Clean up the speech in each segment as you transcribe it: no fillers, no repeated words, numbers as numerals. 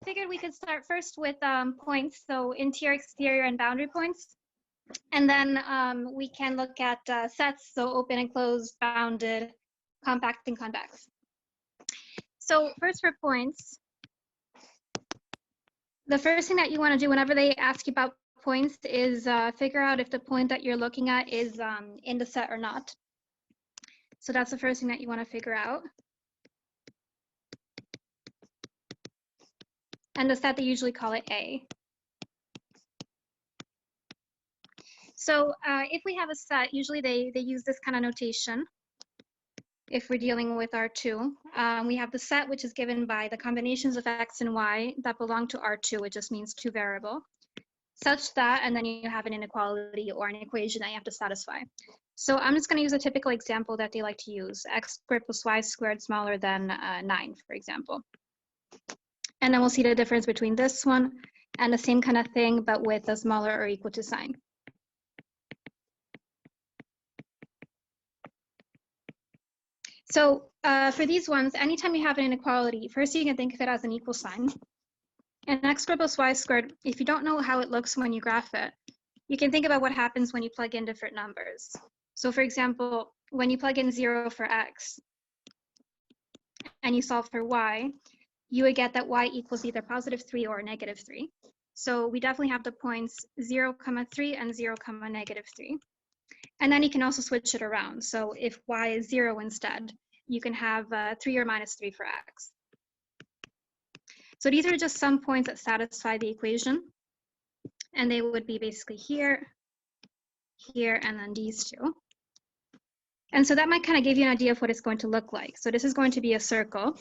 Figured we could start first with points, so interior, exterior, and boundary points. And then we can look at sets, so open and closed, bounded, compact, and convex. So first for points, the first thing that you want to do whenever they ask you about points is figure out if the point that you're looking at is in the set or not. So that's the first thing that you want to figure out. And the set, they usually call it A. So if we have a set, usually they use this kind of notation. If we're dealing with R2, we have the set, which is given by the combinations of X and Y that belong to R2, which just means two variable, such that, and then you have an inequality or an equation that you have to satisfy. So I'm just going to use a typical example that they like to use, x squared plus y squared smaller than 9, for example. And then we'll see the difference between this one and the same kind of thing, but with a smaller or equal to sign. So for these ones, anytime you have an inequality, first you can think of it as an equal sign. And x squared plus y squared, if you don't know how it looks when you graph it, you can think about what happens when you plug in different numbers. So for example, when you plug in 0 for x and you solve for y, you would get that y equals either positive 3 or negative 3. So we definitely have the points 0, 3 and 0, negative 3. And then you can also switch it around. So if y is 0 instead, you can have 3 or minus 3 for x. So these are just some points that satisfy the equation. And they would be basically here, here, and then these two. And so that might kind of give you an idea of what it's going to look like. So this is going to be a circle.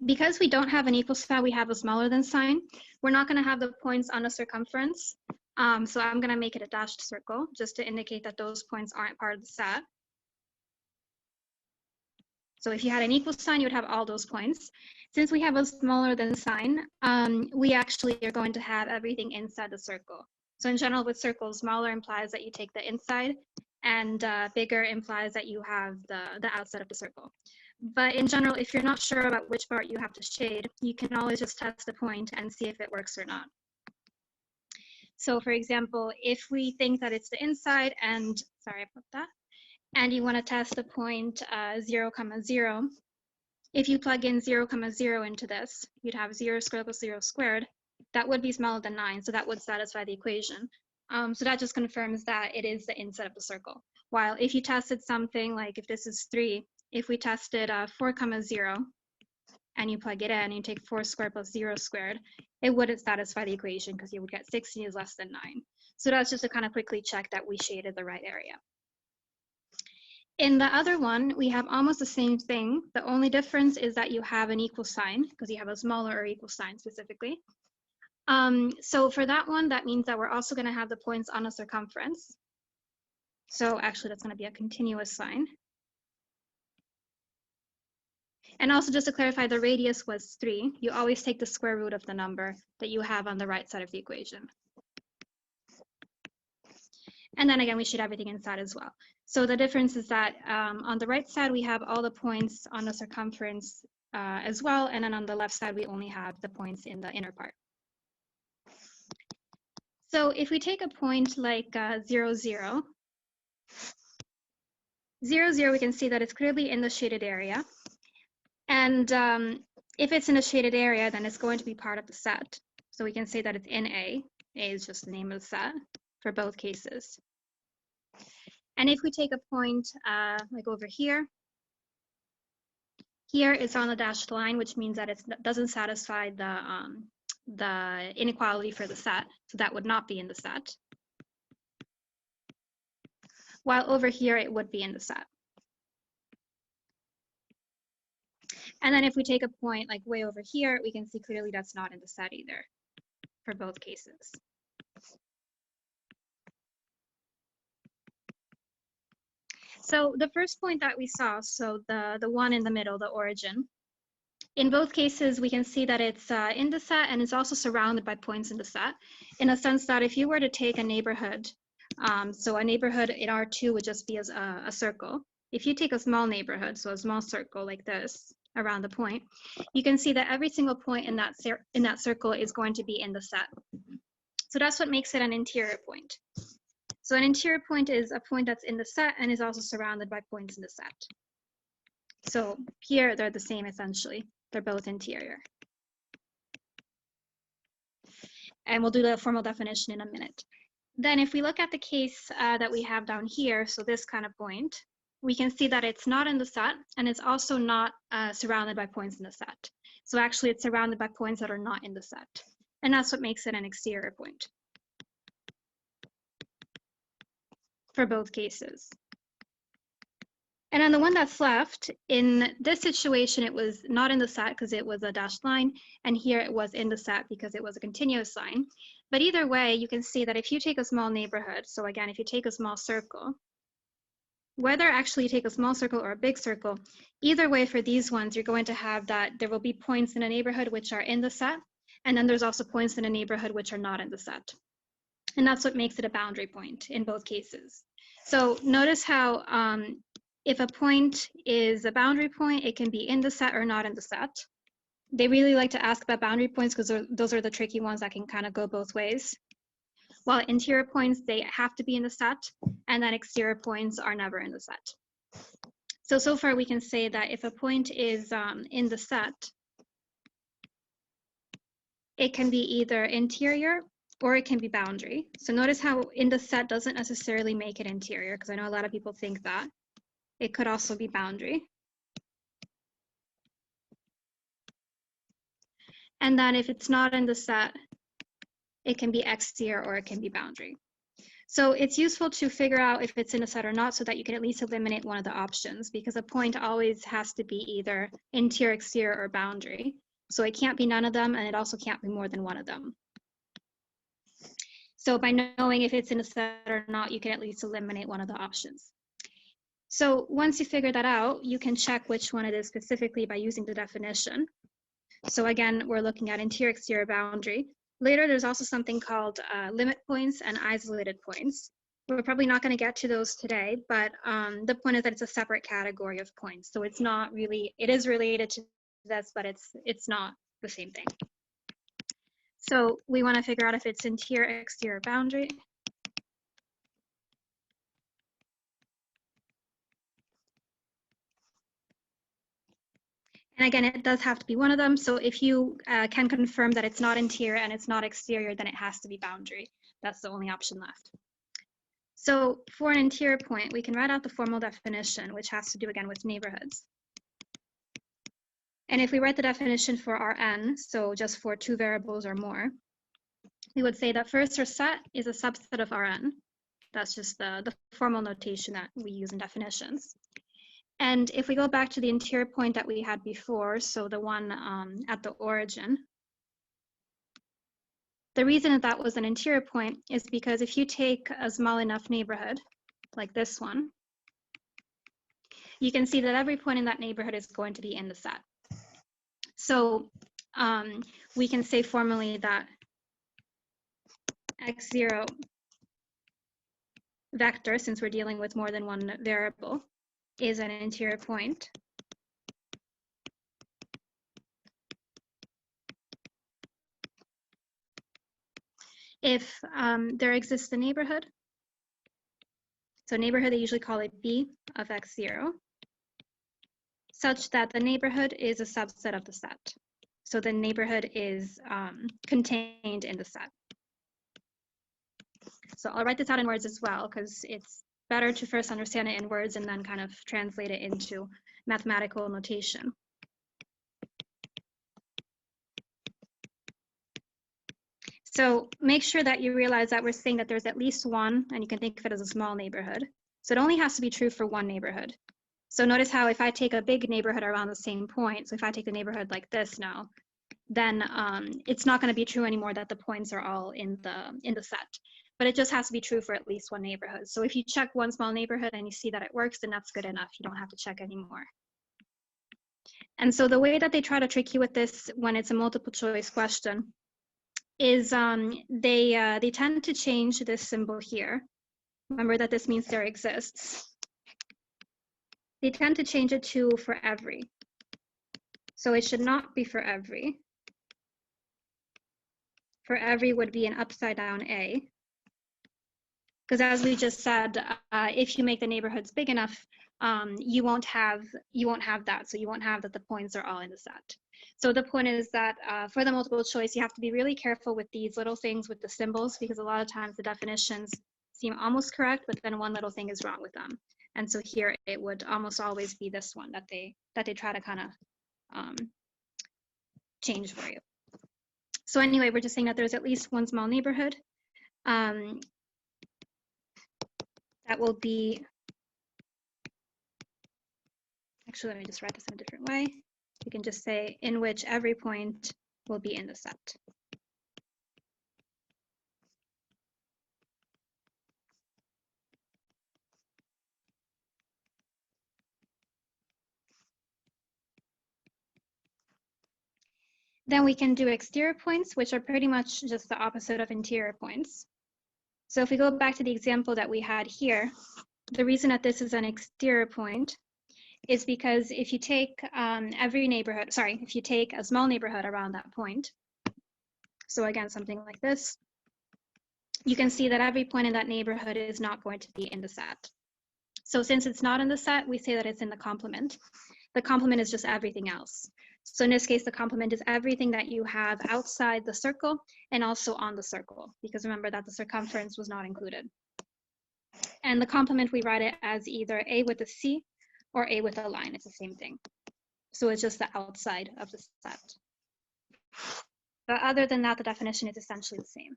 Because we don't have an equal sign, we have a smaller than sign. We're not going to have the points on the circumference. So I'm going to make it a dashed circle just to indicate that those points aren't part of the set. So if you had an equal sign, you would have all those points. Since we have a smaller than sign, we actually are going to have everything inside the circle. So in general, with circles, smaller implies that you take the inside, and bigger implies that you have the outside of the circle. But in general, if you're not sure about which part you have to shade, you can always just test the point and see if it works or not. So for example, if we think that it's the inside and, sorry about that, and you want to test the point 0, 0, if you plug in 0, 0 into this, you'd have 0 squared plus 0 squared. That would be smaller than 9, so that would satisfy the equation. So that just confirms that it is the inside of the circle. While if you tested something like if this is 3, if we tested 4, 0, and you plug it in and you take 4 squared plus 0 squared, it wouldn't satisfy the equation because you would get 16 is less than 9. So that's just to kind of quickly check that we shaded the right area. In the other one, we have almost the same thing. The only difference is that you have an equal sign because you have a smaller or equal sign specifically. So for that one, that means that we're also going to have the points on a circumference. So actually, that's going to be a continuous sign. And also just to clarify, the radius was 3. You always take the square root of the number that you have on the right side of the equation. And then again, we should have everything inside as well. So the difference is that on the right side, we have all the points on the circumference as well. And then on the left side, we only have the points in the inner part. So if we take a point like 0, 0, 0, 0, we can see that it's clearly in the shaded area. And if it's in a shaded area, then it's going to be part of the set. So we can say that it's in A. A is just the name of the set for both cases. And if we take a point like over here, here it's on the dashed line, which means that it doesn't satisfy the inequality for the set. So that would not be in the set. While over here, it would be in the set. And then if we take a point like way over here, we can see clearly that's not in the set either for both cases. So the first point that we saw, so the one in the middle, the origin, in both cases, we can see that it's in the set and it's also surrounded by points in the set, in a sense that if you were to take a neighborhood, so a neighborhood in R2 would just be as a circle. If you take a small neighborhood, so a small circle like this, around the point, you can see that every single point in that circle is going to be in the set. So that's what makes it an interior point. So an interior point is a point that's in the set and is also surrounded by points in the set. So here they're the same essentially. They're both interior. And we'll do the formal definition in a minute. Then if we look at the case that we have down here, so this kind of point, we can see that it's not in the set and it's also not surrounded by points in the set. So actually it's surrounded by points that are not in the set. And that's what makes it an exterior point for both cases. And then the one that's left, in this situation, it was not in the set because it was a dashed line, and here it was in the set because it was a continuous line. But either way, you can see that if you take a small neighborhood, so again, if you take a small circle, whether actually you take a small circle or a big circle, either way for these ones, you're going to have that there will be points in a neighborhood which are in the set, and then there's also points in a neighborhood which are not in the set. And that's what makes it a boundary point in both cases. So notice how if a point is a boundary point, it can be in the set or not in the set. They really like to ask about boundary points because those are the tricky ones that can kind of go both ways. While interior points, they have to be in the set, and then exterior points are never in the set. So far we can say that if a point is in the set, it can be either interior or it can be boundary. So notice how in the set doesn't necessarily make it interior, because I know a lot of people think that. It could also be boundary. And then if it's not in the set, it can be exterior or it can be boundary. So it's useful to figure out if it's in a set or not so that you can at least eliminate one of the options, because a point always has to be either interior, exterior, or boundary. So it can't be none of them, and it also can't be more than one of them. So by knowing if it's in a set or not, you can at least eliminate one of the options. So once you figure that out, you can check which one it is specifically by using the definition. So again, we're looking at interior, exterior, boundary. Later, there's also something called limit points and isolated points. We're probably not going to get to those today, but the point is that it's a separate category of points. So it's not really, it is related to this, but it's not the same thing. So we want to figure out if it's interior, exterior, boundary. And again, it does have to be one of them. So if you can confirm that it's not interior and it's not exterior, then it has to be boundary. That's the only option left. So for an interior point, we can write out the formal definition, which has to do again with neighborhoods. And if we write the definition for Rn, so just for 2 variables or more, we would say that first our set is a subset of Rn. That's just the formal notation that we use in definitions. And if we go back to the interior point that we had before, so the one at the origin, the reason that that was an interior point is because if you take a small enough neighborhood, like this one, you can see that every point in that neighborhood is going to be in the set. So we can say formally that x0 vector, since we're dealing with more than one variable, is an interior point. If there exists a neighborhood, so neighborhood, they usually call it B of x0, such that the neighborhood is a subset of the set. So the neighborhood is contained in the set. So I'll write this out in words as well, because it's better to first understand it in words and then kind of translate it into mathematical notation. So make sure that you realize that we're saying that there's at least one, and you can think of it as a small neighborhood. So it only has to be true for one neighborhood. So notice how if I take a big neighborhood around the same point, so if I take a neighborhood like this now, then it's not going to be true anymore that the points are all in the set. But it just has to be true for at least one neighborhood. So if you check one small neighborhood and you see that it works, then that's good enough. You don't have to check anymore. And so the way that they try to trick you with this when it's a multiple choice question is they tend to change this symbol here. Remember that this means there exists. They tend to change it to for every. So it should not be for every. For every would be an upside down A. Because as we just said, if you make the neighborhoods big enough, you won't have that. So you won't have that the points are all in the set. So the point is that for the multiple choice, you have to be really careful with these little things with the symbols, because a lot of times the definitions seem almost correct, but then one little thing is wrong with them. And so here it would almost always be this one that they try to kind of change for you. So anyway, we're just saying that there's at least one small neighborhood that will be, actually, let me just write this in a different way. You can just say in which every point will be in the set. Then we can do exterior points, which are pretty much just the opposite of interior points. So if we go back to the example that we had here, the reason that this is an exterior point is because if you take if you take a small neighborhood around that point, so again, something like this, you can see that every point in that neighborhood is not going to be in the set. So since it's not in the set, we say that it's in the complement. The complement is just everything else. So in this case, the complement is everything that you have outside the circle and also on the circle, because remember that the circumference was not included. And the complement, we write it as either A with a C or A with a line. It's the same thing. So it's just the outside of the set. But other than that, the definition is essentially the same.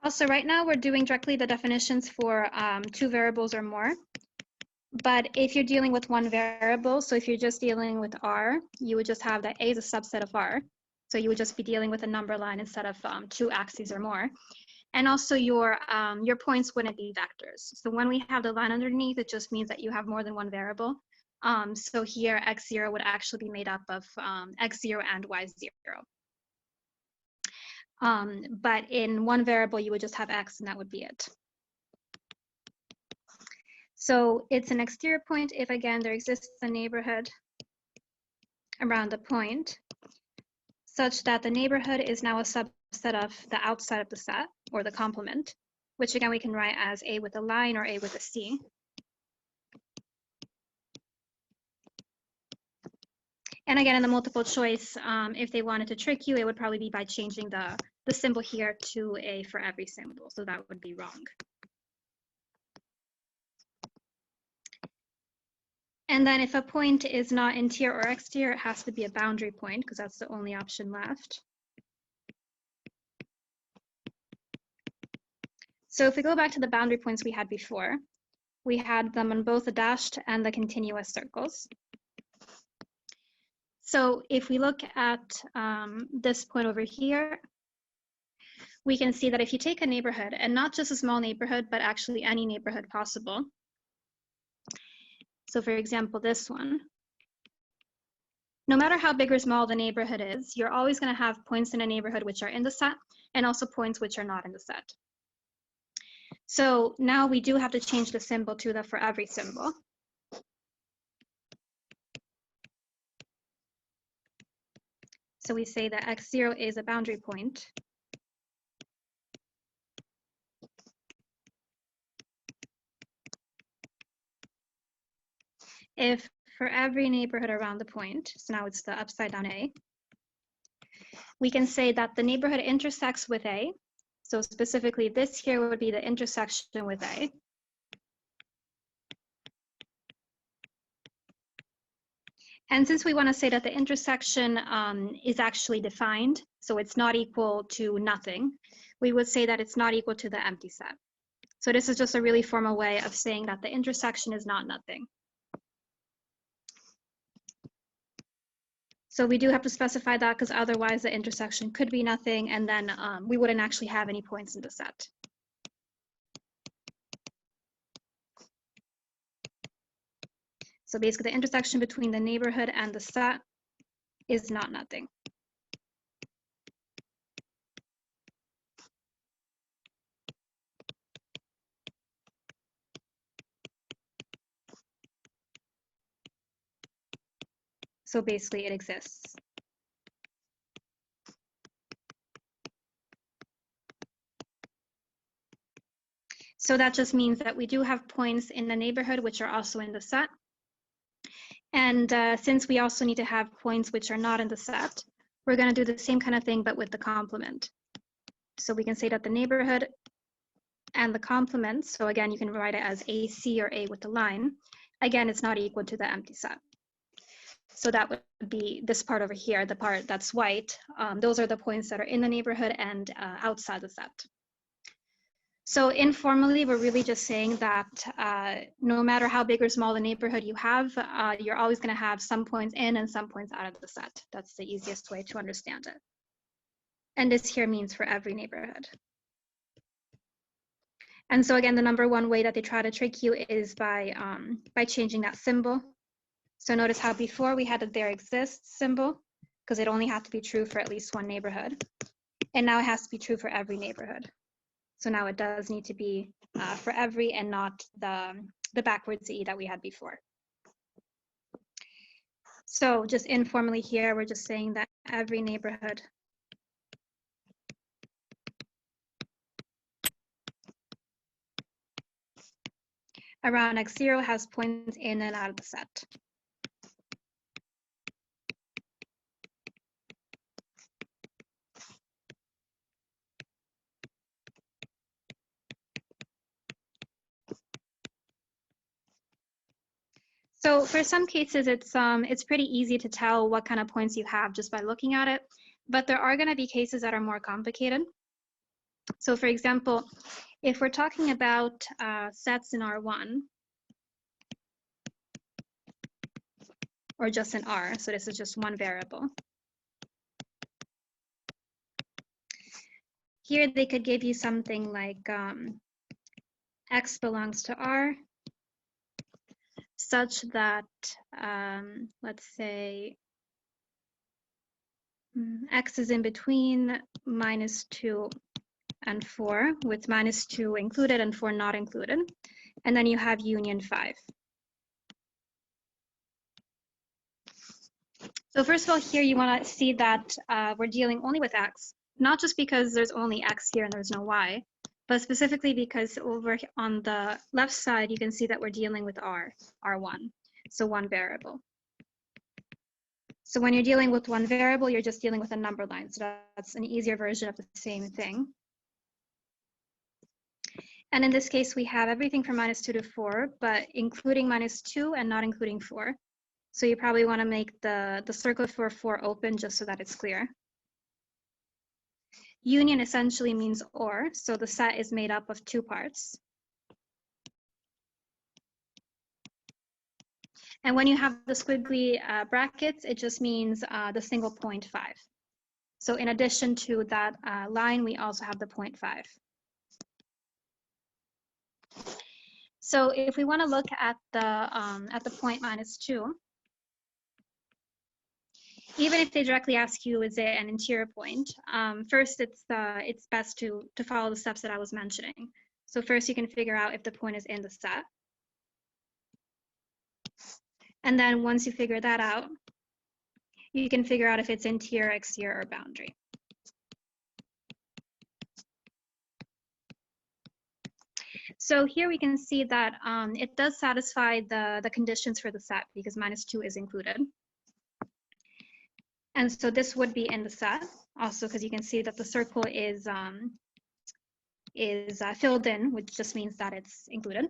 Also, right now we're doing directly the definitions for 2 variables or more. But if you're dealing with one variable, so if you're just dealing with R, you would just have that A is a subset of R. So you would just be dealing with a number line instead of 2 axes or more. And also your points wouldn't be vectors. So when we have the line underneath, it just means that you have more than one variable. So here x0 would actually be made up of x0 and y0. But in one variable, you would just have x, and that would be it. So it's an exterior point if, again, there exists a neighborhood around the point such that the neighborhood is now a subset of the outside of the set, or the complement, which again we can write as A with a line or A with a C. And again, in the multiple choice, if they wanted to trick you, it would probably be by changing the symbol here to A for every symbol. So that would be wrong. And then if a point is not interior or exterior, it has to be a boundary point, because that's the only option left. So if we go back to the boundary points we had before, we had them on both the dashed and the continuous circles. So if we look at this point over here, we can see that if you take a neighborhood, and not just a small neighborhood, but actually any neighborhood possible. So for example, this one, no matter how big or small the neighborhood is, you're always going to have points in a neighborhood which are in the set, and also points which are not in the set. So now we do have to change the symbol to the for every symbol. So we say that x0 is a boundary point. If for every neighborhood around the point, so now it's the upside down A, we can say that the neighborhood intersects with A. So specifically this here would be the intersection with A. And since we want to say that the intersection is actually defined, so it's not equal to nothing, we would say that it's not equal to the empty set. So this is just a really formal way of saying that the intersection is not nothing. So we do have to specify that, because otherwise the intersection could be nothing, and then we wouldn't actually have any points in the set. So basically the intersection between the neighborhood and the set is not nothing. So basically it exists. So that just means that we do have points in the neighborhood which are also in the set. And since we also need to have points which are not in the set, we're going to do the same kind of thing but with the complement. So we can say that the neighborhood and the complement, so again, you can write it as AC or A with the line, again, it's not equal to the empty set. So that would be this part over here, the part that's white. Those are the points that are in the neighborhood and outside the set. So informally, we're really just saying that no matter how big or small the neighborhood you have, you're always going to have some points in and some points out of the set. That's the easiest way to understand it. And this here means for every neighborhood. And so again, the number one way that they try to trick you is by changing that symbol. So notice how before we had a there exists symbol, because it only had to be true for at least one neighborhood. And now it has to be true for every neighborhood. So now it does need to be for every and not the backwards E that we had before. So just informally here, we're just saying that every neighborhood around X0 has points in and out of the set. So for some cases, it's pretty easy to tell what kind of points you have just by looking at it, but there are going to be cases that are more complicated. So for example, if we're talking about sets in R1, or just in R, so this is just one variable. Here they could give you something like X belongs to R, such that, let's say, X is in between -2 and 4, with -2 included and 4 not included. And then you have union 5. So first of all, here you want to see that we're dealing only with X, not just because there's only X here and there's no Y, but specifically because over on the left side, you can see that we're dealing with R1, so one variable. So when you're dealing with one variable, you're just dealing with a number line. So that's an easier version of the same thing. And in this case, we have everything from -2 to 4, but including -2 and not including 4. So you probably want to make the circle for 4 open just so that it's clear. Union essentially means or, so the set is made up of 2 parts. And when you have the squiggly brackets, it just means the single 0.5. So in addition to that line, we also have the 0.5. So if we want to look at the point -2, even if they directly ask you, is it an interior point? First, it's best to follow the steps that I was mentioning. So first, you can figure out if the point is in the set. And then once you figure that out, you can figure out if it's interior, exterior, or boundary. So here we can see that it does satisfy the conditions for the set because -2 is included. And so this would be in the set also because you can see that the circle is filled in, which just means that it's included.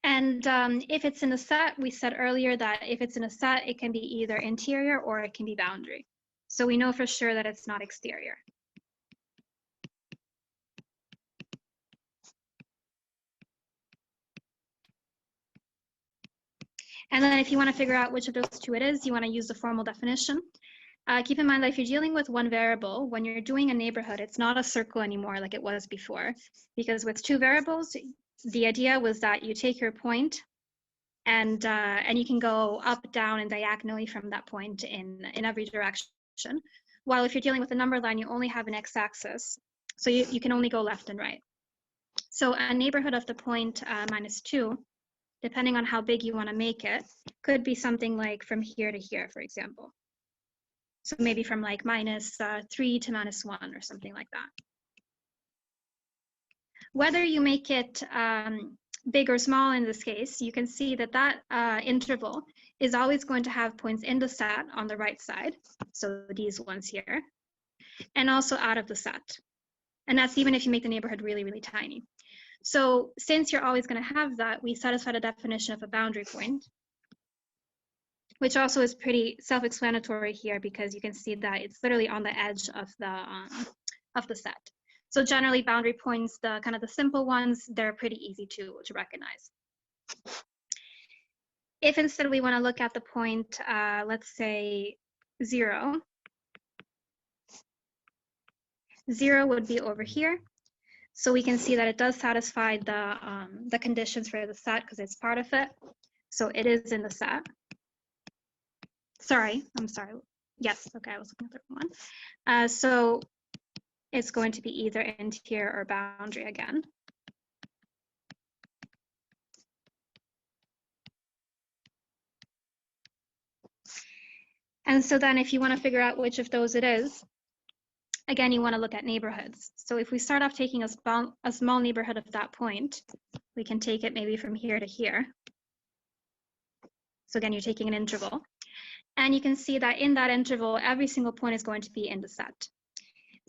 And if it's in the set, we said earlier that if it's in a set, it can be either interior or it can be boundary. So we know for sure that it's not exterior. And then if you want to figure out which of those two it is, you want to use the formal definition. Keep in mind that if you're dealing with one variable, when you're doing a neighborhood, it's not a circle anymore like it was before. Because with 2 variables, the idea was that you take your point and you can go up, down, and diagonally from that point in every direction. While if you're dealing with a number line, you only have an x-axis. So you can only go left and right. So a neighborhood of the point -2 depending on how big you want to make it, could be something like from here to here, for example. So maybe from like -3 to -1 or something like that. Whether you make it big or small in this case, you can see that that interval is always going to have points in the set on the right side, so these ones here, and also out of the set. And that's even if you make the neighborhood really, really tiny. So since you're always going to have that, we satisfy the definition of a boundary point, which also is pretty self-explanatory here because you can see that it's literally on the edge of the set. So generally boundary points, the kind of the simple ones, they're pretty easy to recognize. If instead we want to look at the point, let's say 0, 0 would be over here. So we can see that it does satisfy the conditions for the set because it's part of it. So it is in the set. Sorry, I'm sorry. Yes, okay, I was looking at the wrong one. So it's going to be either interior or boundary again. And so then if you want to figure out which of those it is, again, you want to look at neighborhoods. So if we start off taking a small neighborhood of that point, we can take it maybe from here to here. So again, you're taking an interval. And you can see that in that interval, every single point is going to be in the set.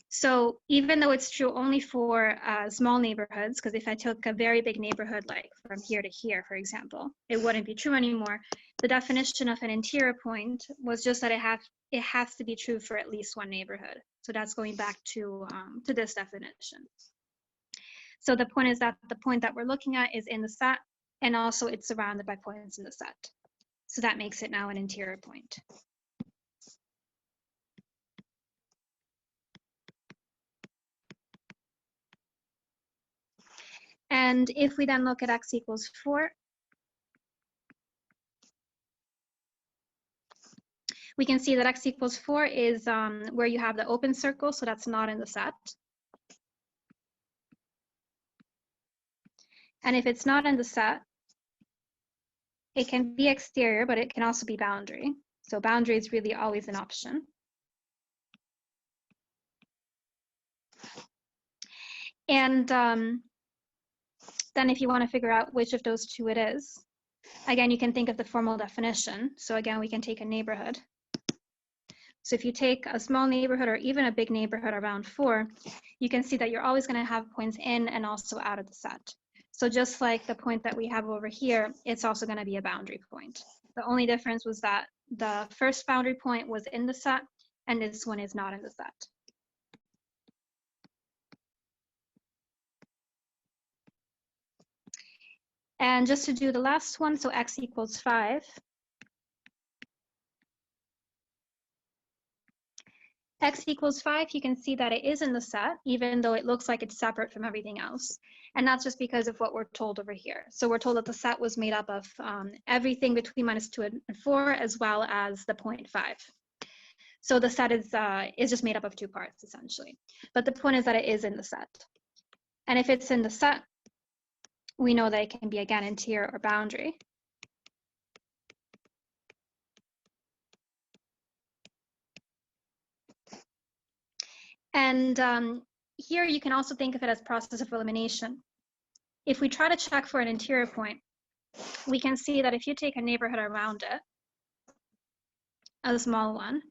So even though it's true only for small neighborhoods, because if I took a very big neighborhood, like from here to here, for example, it wouldn't be true anymore. The definition of an interior point was just that it has to be true for at least one neighborhood. So that's going back to this definition. So the point is that the point that we're looking at is in the set, and also it's surrounded by points in the set. So that makes it now an interior point. And if we then look at x equals 4, we can see that x equals 4 is where you have the open circle, so that's not in the set. And if it's not in the set, it can be exterior, but it can also be boundary. So boundary is really always an option. And then if you want to figure out which of those two it is, again, you can think of the formal definition. So again, we can take a neighborhood. So if you take a small neighborhood or even a big neighborhood around 4, you can see that you're always going to have points in and also out of the set. So just like the point that we have over here, it's also going to be a boundary point. The only difference was that the first boundary point was in the set and this one is not in the set. And just to do the last one, so x equals 5. X equals 5, you can see that it is in the set, even though it looks like it's separate from everything else. And that's just because of what we're told over here. So we're told that the set was made up of everything between -2 and 4, as well as the point 5. So the set is just made up of 2 parts, essentially. But the point is that it is in the set. And if it's in the set, we know that it can be, again, interior or boundary. And here you can also think of it as process of elimination. If we try to check for an interior point, we can see that if you take a neighborhood around it, a small one,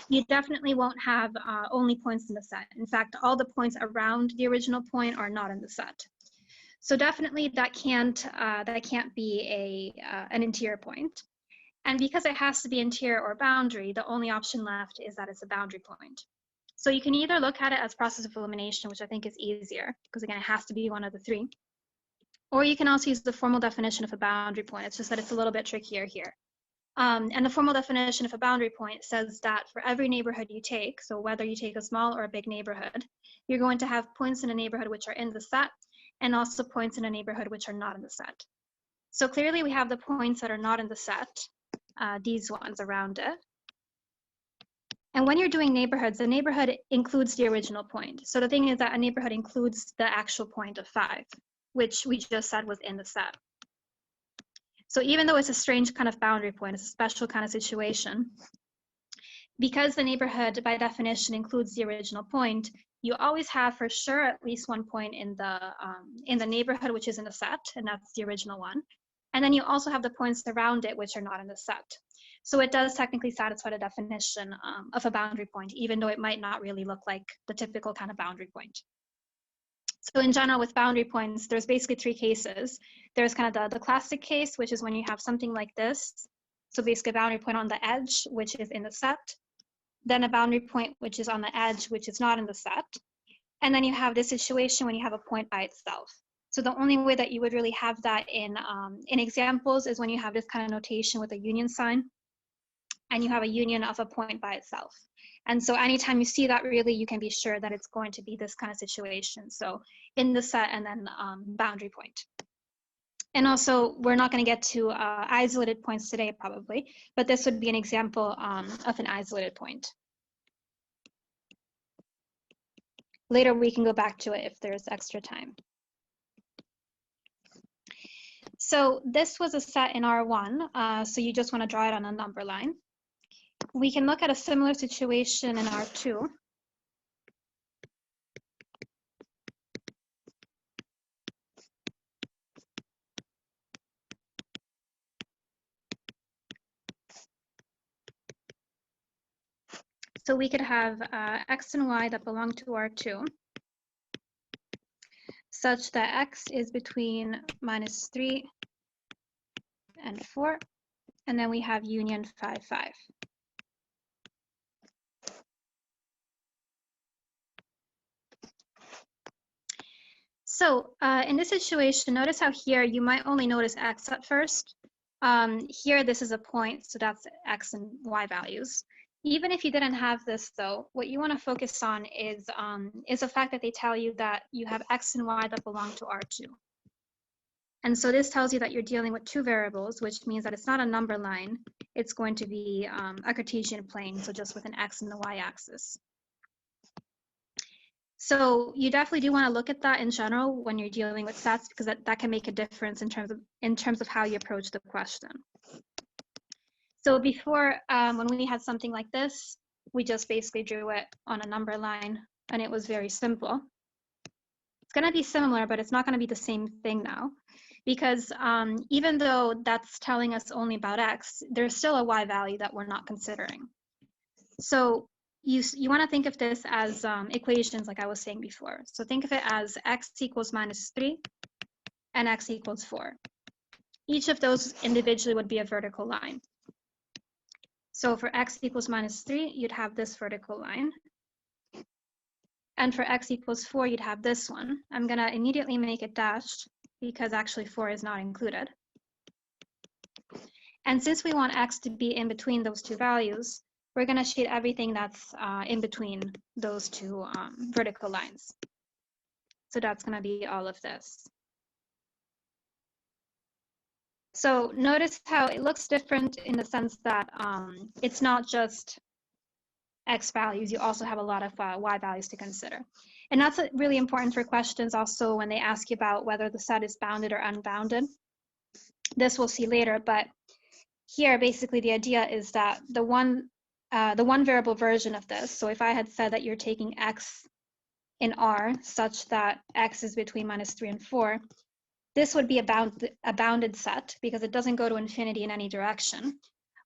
you definitely won't have only points in the set. In fact, all the points around the original point are not in the set. So definitely that can't be an interior point. And because it has to be interior or boundary, the only option left is that it's a boundary point. So you can either look at it as process of elimination, which I think is easier, because again, it has to be one of the 3. Or you can also use the formal definition of a boundary point. It's just that it's a little bit trickier here. And the formal definition of a boundary point says that for every neighborhood you take, so whether you take a small or a big neighborhood, you're going to have points in a neighborhood which are in the set, and also points in a neighborhood which are not in the set. So clearly we have the points that are not in the set, these ones around it. And when you're doing neighborhoods, a neighborhood includes the original point. So the thing is that a neighborhood includes the actual point of 5. which we just said was in the set. So even though it's a strange kind of boundary point, it's a special kind of situation, because the neighborhood by definition includes the original point, you always have for sure at least one point in the neighborhood which is in the set, and that's the original one. And then you also have the points around it which are not in the set. So it does technically satisfy the definition of a boundary point, even though it might not really look like the typical kind of boundary point. So in general, with boundary points, there's basically three cases. There's kind of the classic case, which is when you have something like this. So basically a boundary point on the edge, which is in the set. Then a boundary point, which is on the edge, which is not in the set. And then you have this situation when you have a point by itself. So the only way that you would really have that in examples is when you have this kind of notation with a union sign, and you have a union of a point by itself. And so anytime you see that, really, you can be sure that it's going to be this kind of situation. So in the set and then boundary point. And also, we're not going to get to isolated points today, probably, but this would be an example of an isolated point. Later, we can go back to it if there's extra time. So this was a set in R1, so you just want to draw it on a number line. We can look at a similar situation in R2. So we could have x and y that belong to R2, such that x is between -3 and 4, and then we have union 5, 5. So in this situation, notice how here you might only notice x at first. Here, this is a point, so that's x and y values. Even if you didn't have this, though, what you want to focus on is the fact that they tell you that you have x and y that belong to R2. And so this tells you that you're dealing with two variables, which means that it's not a number line. It's going to be a Cartesian plane, so just with an x and the y-axis. So you definitely do want to look at that in general when you're dealing with sets, because that can make a difference in terms of how you approach the question. So before, when we had something like this, we just basically drew it on a number line, and it was very simple. It's going to be similar, but it's not going to be the same thing now, because even though that's telling us only about x, there's still a y value that we're not considering. So you want to think of this as equations, like I was saying before. So think of it as x equals -3 and x equals 4. Each of those individually would be a vertical line. So for x equals -3, you'd have this vertical line. And for x equals 4, you'd have this one. I'm going to immediately make it dashed because actually 4 is not included. And since we want x to be in between those two values, we're going to shade everything that's in between those two vertical lines. So that's going to be all of this. So notice how it looks different in the sense that it's not just x values, you also have a lot of y values to consider. And that's really important for questions also when they ask you about whether the set is bounded or unbounded. This we'll see later, but here basically the idea is that the one variable version of this, so if I had said that you're taking x in R such that x is between -3 and 4, this would be a bounded set because it doesn't go to infinity in any direction.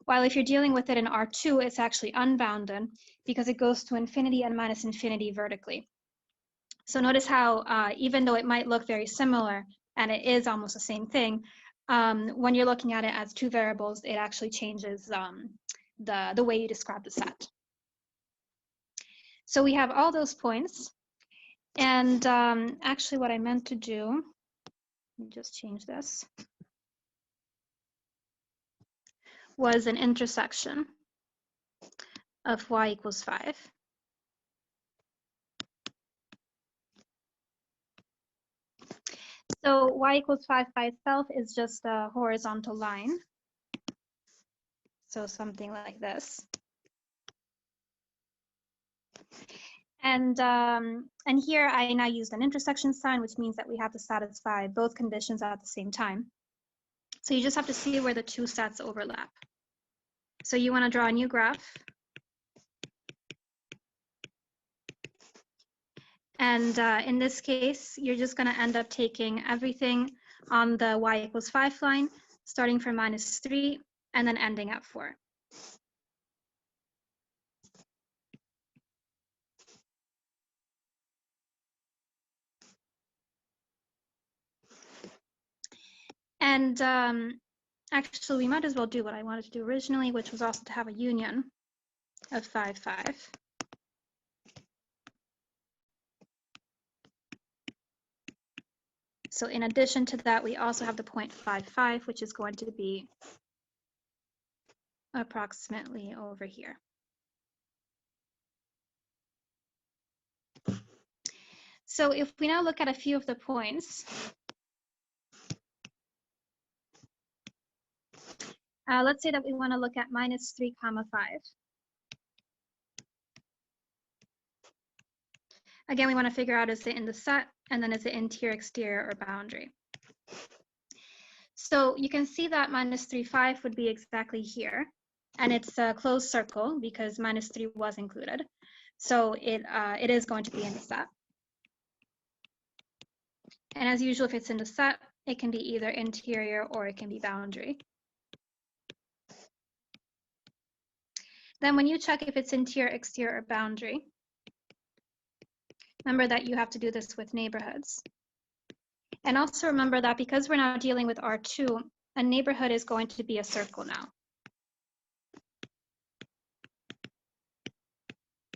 While if you're dealing with it in R2, it's actually unbounded because it goes to infinity and -infinity vertically. So notice how even though it might look very similar, and it is almost the same thing, when you're looking at it as two variables, it actually changes the way you describe the set. So we have all those points. And actually what I meant to do, let me just change this, was an intersection of y equals 5. So y equals 5 by itself is just a horizontal line. So something like this. And here I now used an intersection sign, which means that we have to satisfy both conditions at the same time. So you just have to see where the two sets overlap. So you want to draw a new graph. And in this case, you're just going to end up taking everything on the y = 5 line, starting from -3, and then ending at 4. And actually, we might as well do what I wanted to do originally, which was also to have a union of 5, 5. So in addition to that, we also have the point 5, 5, which is going to be approximately over here. So if we now look at a few of the points, let's say that we want to look at -3, 5. Again, we want to figure out, is it in the set, and then is it interior, exterior, or boundary? So you can see that -3, 5 would be exactly here, and it's a closed circle because -3 was included. So it is going to be in the set. And as usual, if it's in the set, it can be either interior or it can be boundary. Then when you check if it's interior, exterior, or boundary, remember that you have to do this with neighborhoods. And also remember that because we're now dealing with R2, a neighborhood is going to be a circle now.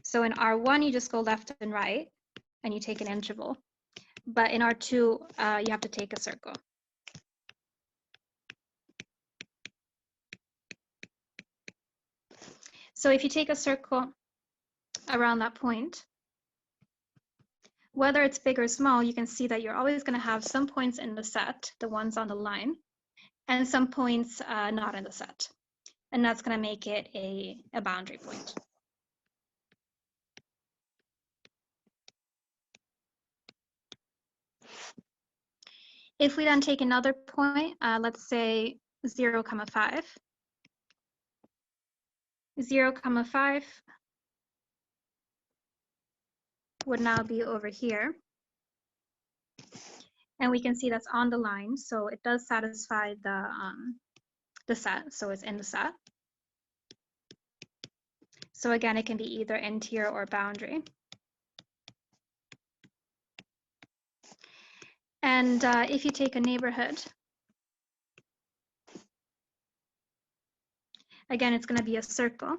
So in R1, you just go left and right, and you take an interval. But in R2, you have to take a circle. So if you take a circle around that point, whether it's big or small, you can see that you're always going to have some points in the set, the ones on the line, and some points not in the set. And that's going to make it a boundary point. If we then take another point, let's say 0, 5. 0, 5 would now be over here. And we can see that's on the line, so it does satisfy the set, so it's in the set. So again, it can be either interior or boundary. And if you take a neighborhood, again, it's going to be a circle.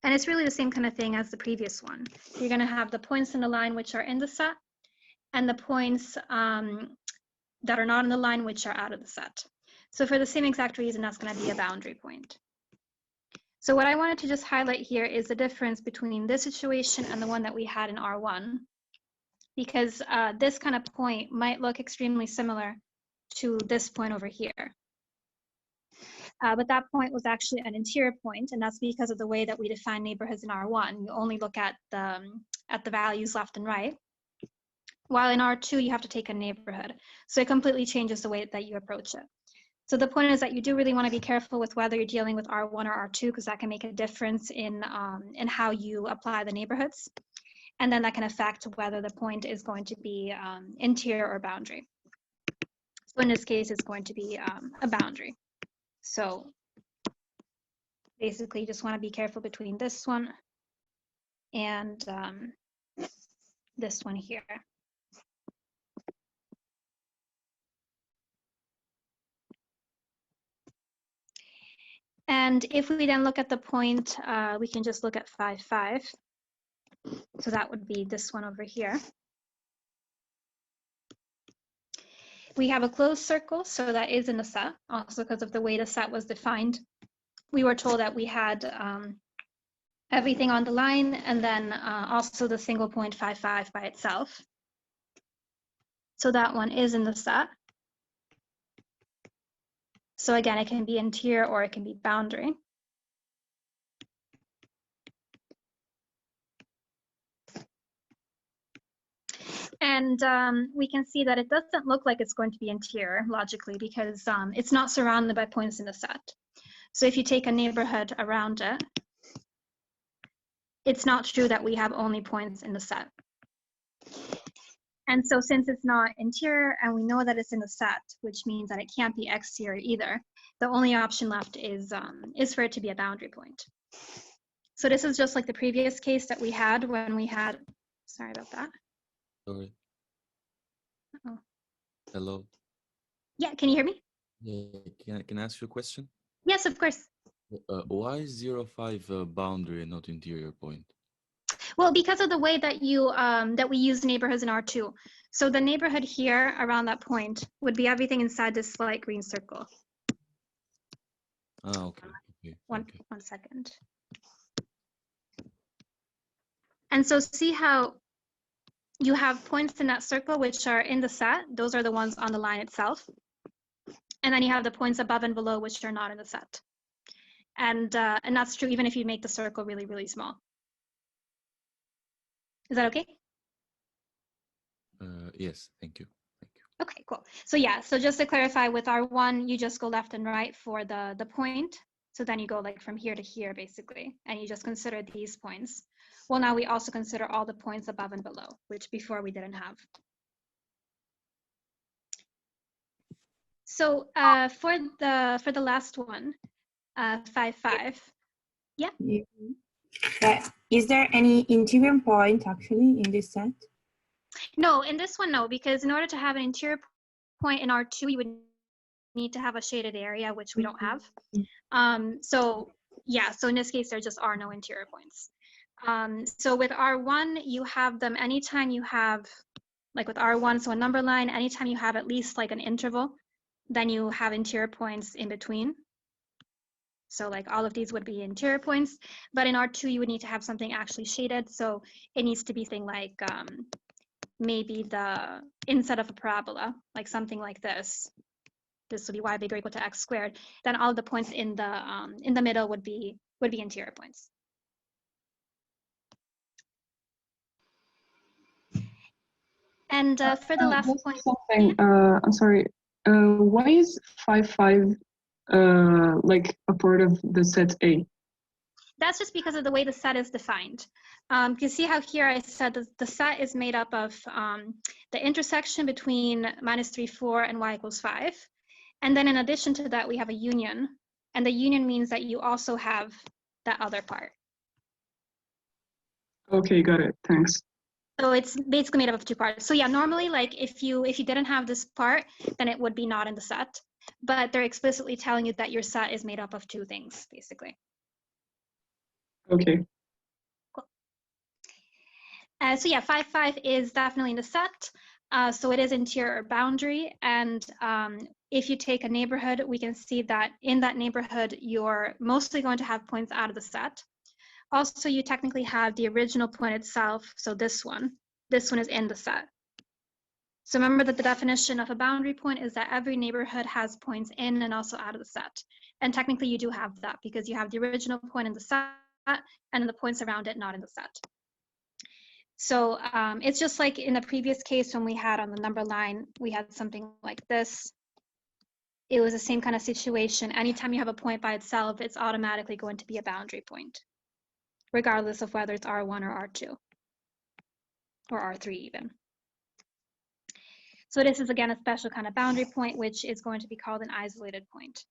And it's really the same kind of thing as the previous one. You're going to have the points in the line which are in the set, and the points that are not in the line which are out of the set. So for the same exact reason, that's going to be a boundary point. So what I wanted to just highlight here is the difference between this situation and the one that we had in R1, because this kind of point might look extremely similar to this point over here. But that point was actually an interior point, and that's because of the way that we define neighborhoods in R1. You only look at the values left and right, while in R2 you have to take a neighborhood. So it completely changes the way that you approach it. So the point is that you do really want to be careful with whether you're dealing with R1 or R2, because that can make a difference in how you apply the neighborhoods. And then that can affect whether the point is going to be interior or boundary. So in this case, it's going to be a boundary. So basically, you just want to be careful between this one and this one here. And if we then look at the point, we can just look at 5, 5. So that would be this one over here. We have a closed circle, so that is in the set, also because of the way the set was defined. We were told that we had everything on the line, and then also the single point 5, 5 by itself. So that one is in the set. So again, it can be interior or it can be boundary. And we can see that it doesn't look like it's going to be interior logically because it's not surrounded by points in the set. So if you take a neighborhood around it, it's not true that we have only points in the set. And so since it's not interior and we know that it's in the set, which means that it can't be exterior either, the only option left is for it to be a boundary point. So this is just like the previous case that we had when we had, sorry about that. Sorry. Uh-oh. Hello. Yeah, can you hear me? Yeah, can I ask you a question? Yes, of course. Why is 0,5 a boundary and not interior point? Well, because of the way that that we use neighborhoods in R2. So the neighborhood here around that point would be everything inside this light green circle. Ah, okay. One second. And so see how you have points in that circle which are in the set. Those are the ones on the line itself. And then you have the points above and below which are not in the set. And that's true even if you make the circle really, really small. Is that okay? Yes, thank you. Okay, cool. So yeah, so just to clarify, with R1, you just go left and right for the point. So then you go like from here to here, basically, and you just consider these points. Well, now we also consider all the points above and below, which before we didn't have. So for the last one, 5,5, yeah. Is there any interior point actually in this set? No, in this one, no, because in order to have an interior point in R2, you would need to have a shaded area, which we don't have. So yeah, so in this case, there just are no interior points. So with R1, you have them anytime you have, like with R1, so a number line, anytime you have at least like an interval, then you have interior points in between. So like all of these would be interior points, but in R2, you would need to have something actually shaded. So it needs to be something like maybe the inside of a parabola, like something like this. This would be y bigger or equal to x squared. Then all the points in the middle would be interior points. And for the last point, something. I'm sorry. Why is 5,5 like a part of the set A? That's just because of the way the set is defined. You see how here I said that the set is made up of the intersection between -3, 4 and y equals 5. And then in addition to that, we have a union. And the union means that you also have that other part. Okay, got it. Thanks. So it's basically made up of two parts. So yeah, normally like if you didn't have this part, then it would be not in the set. But they're explicitly telling you that your set is made up of two things, basically. Okay. Cool. So yeah, 5,5 is definitely in the set. So it is interior or boundary. And if you take a neighborhood, we can see that in that neighborhood, you're mostly going to have points out of the set. Also, you technically have the original point itself. So this one is in the set. So remember that the definition of a boundary point is that every neighborhood has points in and also out of the set. And technically you do have that because you have the original point in the set and the points around it not in the set. So it's just like in the previous case when we had on the number line, we had something like this. It was the same kind of situation. Anytime you have a point by itself, it's automatically going to be a boundary point, regardless of whether it's R1 or R2 or R3 even. So this is again a special kind of boundary point, which is going to be called an isolated point.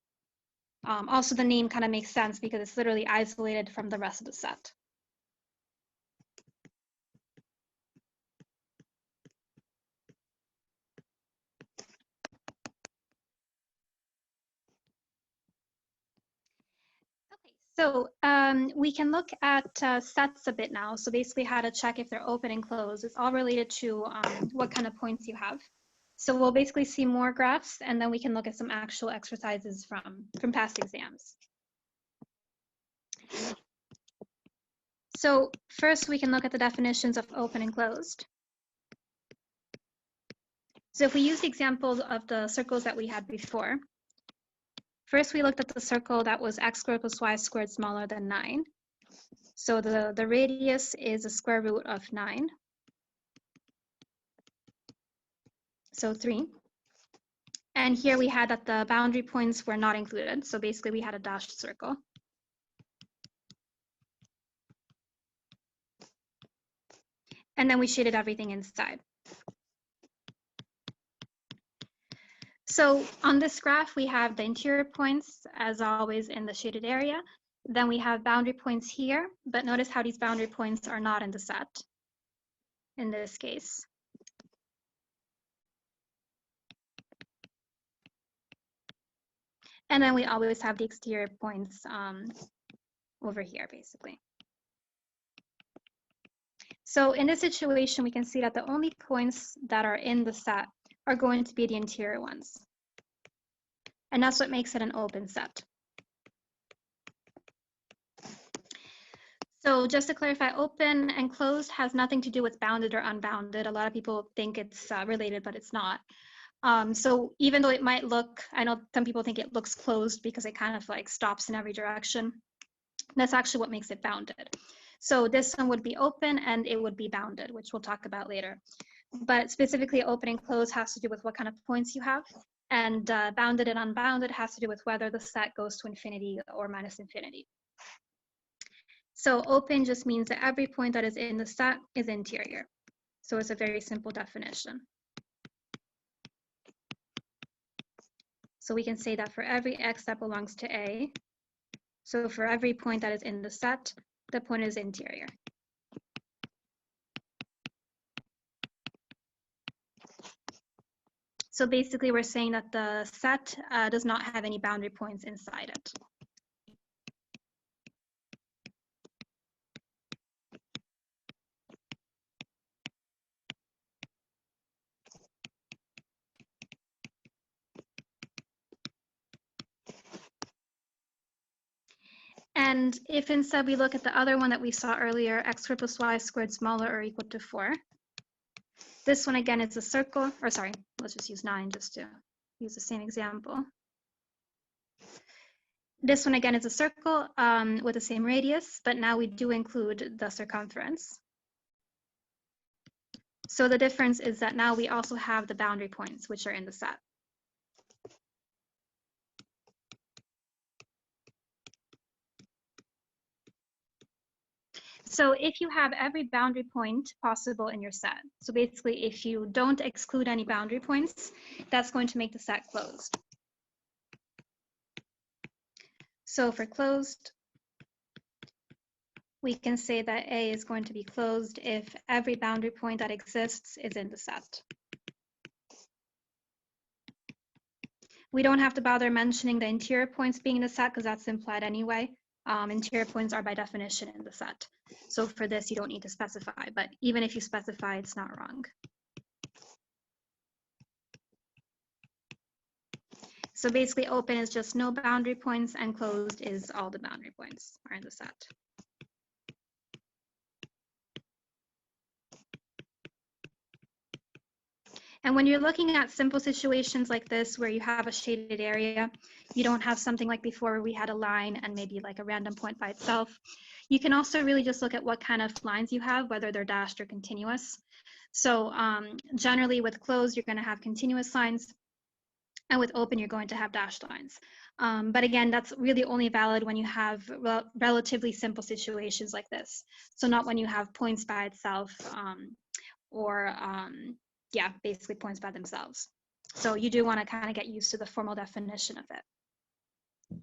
Also, the name kind of makes sense because it's literally isolated from the rest of the set. Okay, so we can look at sets a bit now. So basically how to check if they're open and closed. It's all related to what kind of points you have. So we'll basically see more graphs and then we can look at some actual exercises from past exams. So first we can look at the definitions of open and closed. So if we use the example of the circles that we had before, first we looked at the circle that was x squared plus y squared smaller than 9. So the radius is the square root of 9. so 3. And here we had that the boundary points were not included. So basically we had a dashed circle. And then we shaded everything inside. So on this graph, we have the interior points, as always, in the shaded area. Then we have boundary points here, but notice how these boundary points are not in the set in this case. And then we always have the exterior points over here, basically. So in this situation, we can see that the only points that are in the set are going to be the interior ones. And that's what makes it an open set. So just to clarify, open and closed has nothing to do with bounded or unbounded. A lot of people think it's related, but it's not. So even though it might look, I know some people think it looks closed because it kind of like stops in every direction. That's actually what makes it bounded. So this one would be open and it would be bounded, which we'll talk about later. But specifically open and closed has to do with what kind of points you have. And bounded and unbounded has to do with whether the set goes to infinity or minus infinity. So open just means that every point that is in the set is interior. So it's a very simple definition. So we can say that for every x that belongs to A, so for every point that is in the set, the point is interior. So basically we're saying that the set does not have any boundary points inside it. And if instead we look at the other one that we saw earlier, x squared plus y squared smaller or equal to 4, this one again is a circle, or sorry, let's just use 9 just to use the same example. This one again is a circle with the same radius, but now we do include the circumference. So the difference is that now we also have the boundary points, which are in the set. So if you have every boundary point possible in your set, so basically if you don't exclude any boundary points, that's going to make the set closed. So for closed, we can say that A is going to be closed if every boundary point that exists is in the set. We don't have to bother mentioning the interior points being in the set because that's implied anyway. Interior points are by definition in the set. So for this, you don't need to specify, but even if you specify, it's not wrong. So basically open is just no boundary points and closed is all the boundary points are in the set. And when you're looking at simple situations like this, where you have a shaded area, you don't have something like before where we had a line and maybe like a random point by itself. You can also really just look at what kind of lines you have, whether they're dashed or continuous. So generally with closed, you're going to have continuous lines. And with open, you're going to have dashed lines. But again, that's really only valid when you have relatively simple situations like this. So not when you have points by itself or yeah, basically points by themselves. So you do want to kind of get used to the formal definition of it.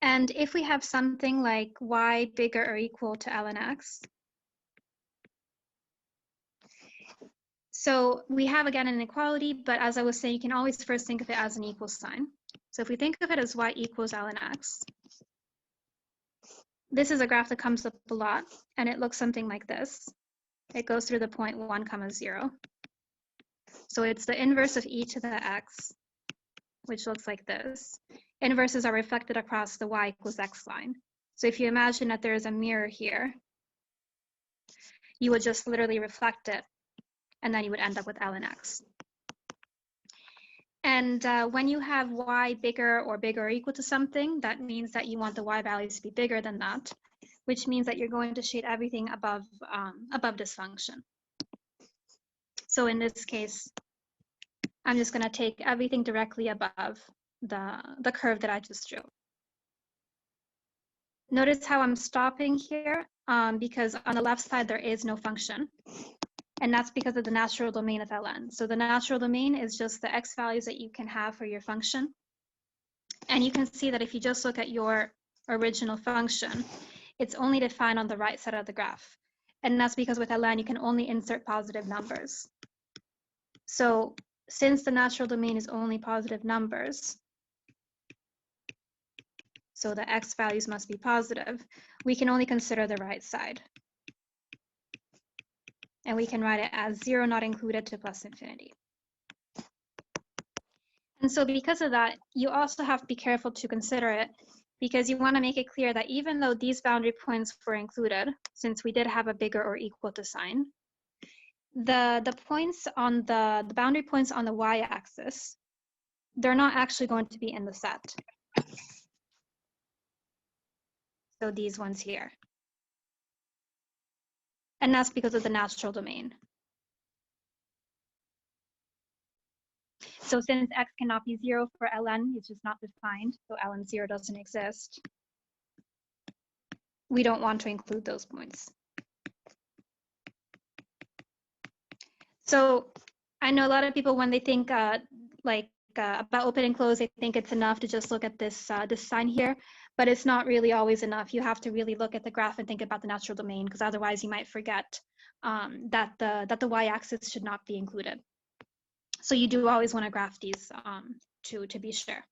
And if we have something like y bigger or equal to ln x, so we have again an inequality, but as I was saying, you can always first think of it as an equal sign. So if we think of it as y equals ln x, this is a graph that comes up a lot, and it looks something like this. It goes through the point 1, 0. So it's the inverse of e to the x, which looks like this. Inverses are reflected across the y equals x line. So if you imagine that there is a mirror here, you would just literally reflect it, and then you would end up with ln x. And when you have y bigger or equal to something, that means that you want the y values to be bigger than that, which means that you're going to shade everything above this function. So in this case, I'm just going to take everything directly above the curve that I just drew. Notice how I'm stopping here because on the left side there is no function. And that's because of the natural domain of ln. So the natural domain is just the x values that you can have for your function. And you can see that if you just look at your original function, it's only defined on the right side of the graph. And that's because with ln, you can only insert positive numbers. So since the natural domain is only positive numbers, so the x values must be positive, we can only consider the right side. And we can write it as 0 not included to plus infinity. And so because of that, you also have to be careful to consider it because you want to make it clear that even though these boundary points were included, since we did have a bigger or equal to sign, the points on the boundary points on the y-axis, they're not actually going to be in the set. So these ones here. And that's because of the natural domain. So since x cannot be 0 for ln, it's just not defined, so ln 0 doesn't exist, we don't want to include those points. So I know a lot of people, when they think about open and close, they think it's enough to just look at this, this sign here, but it's not really always enough. You have to really look at the graph and think about the natural domain, because otherwise you might forget that the y-axis should not be included. So you do always want to graph these to be sure.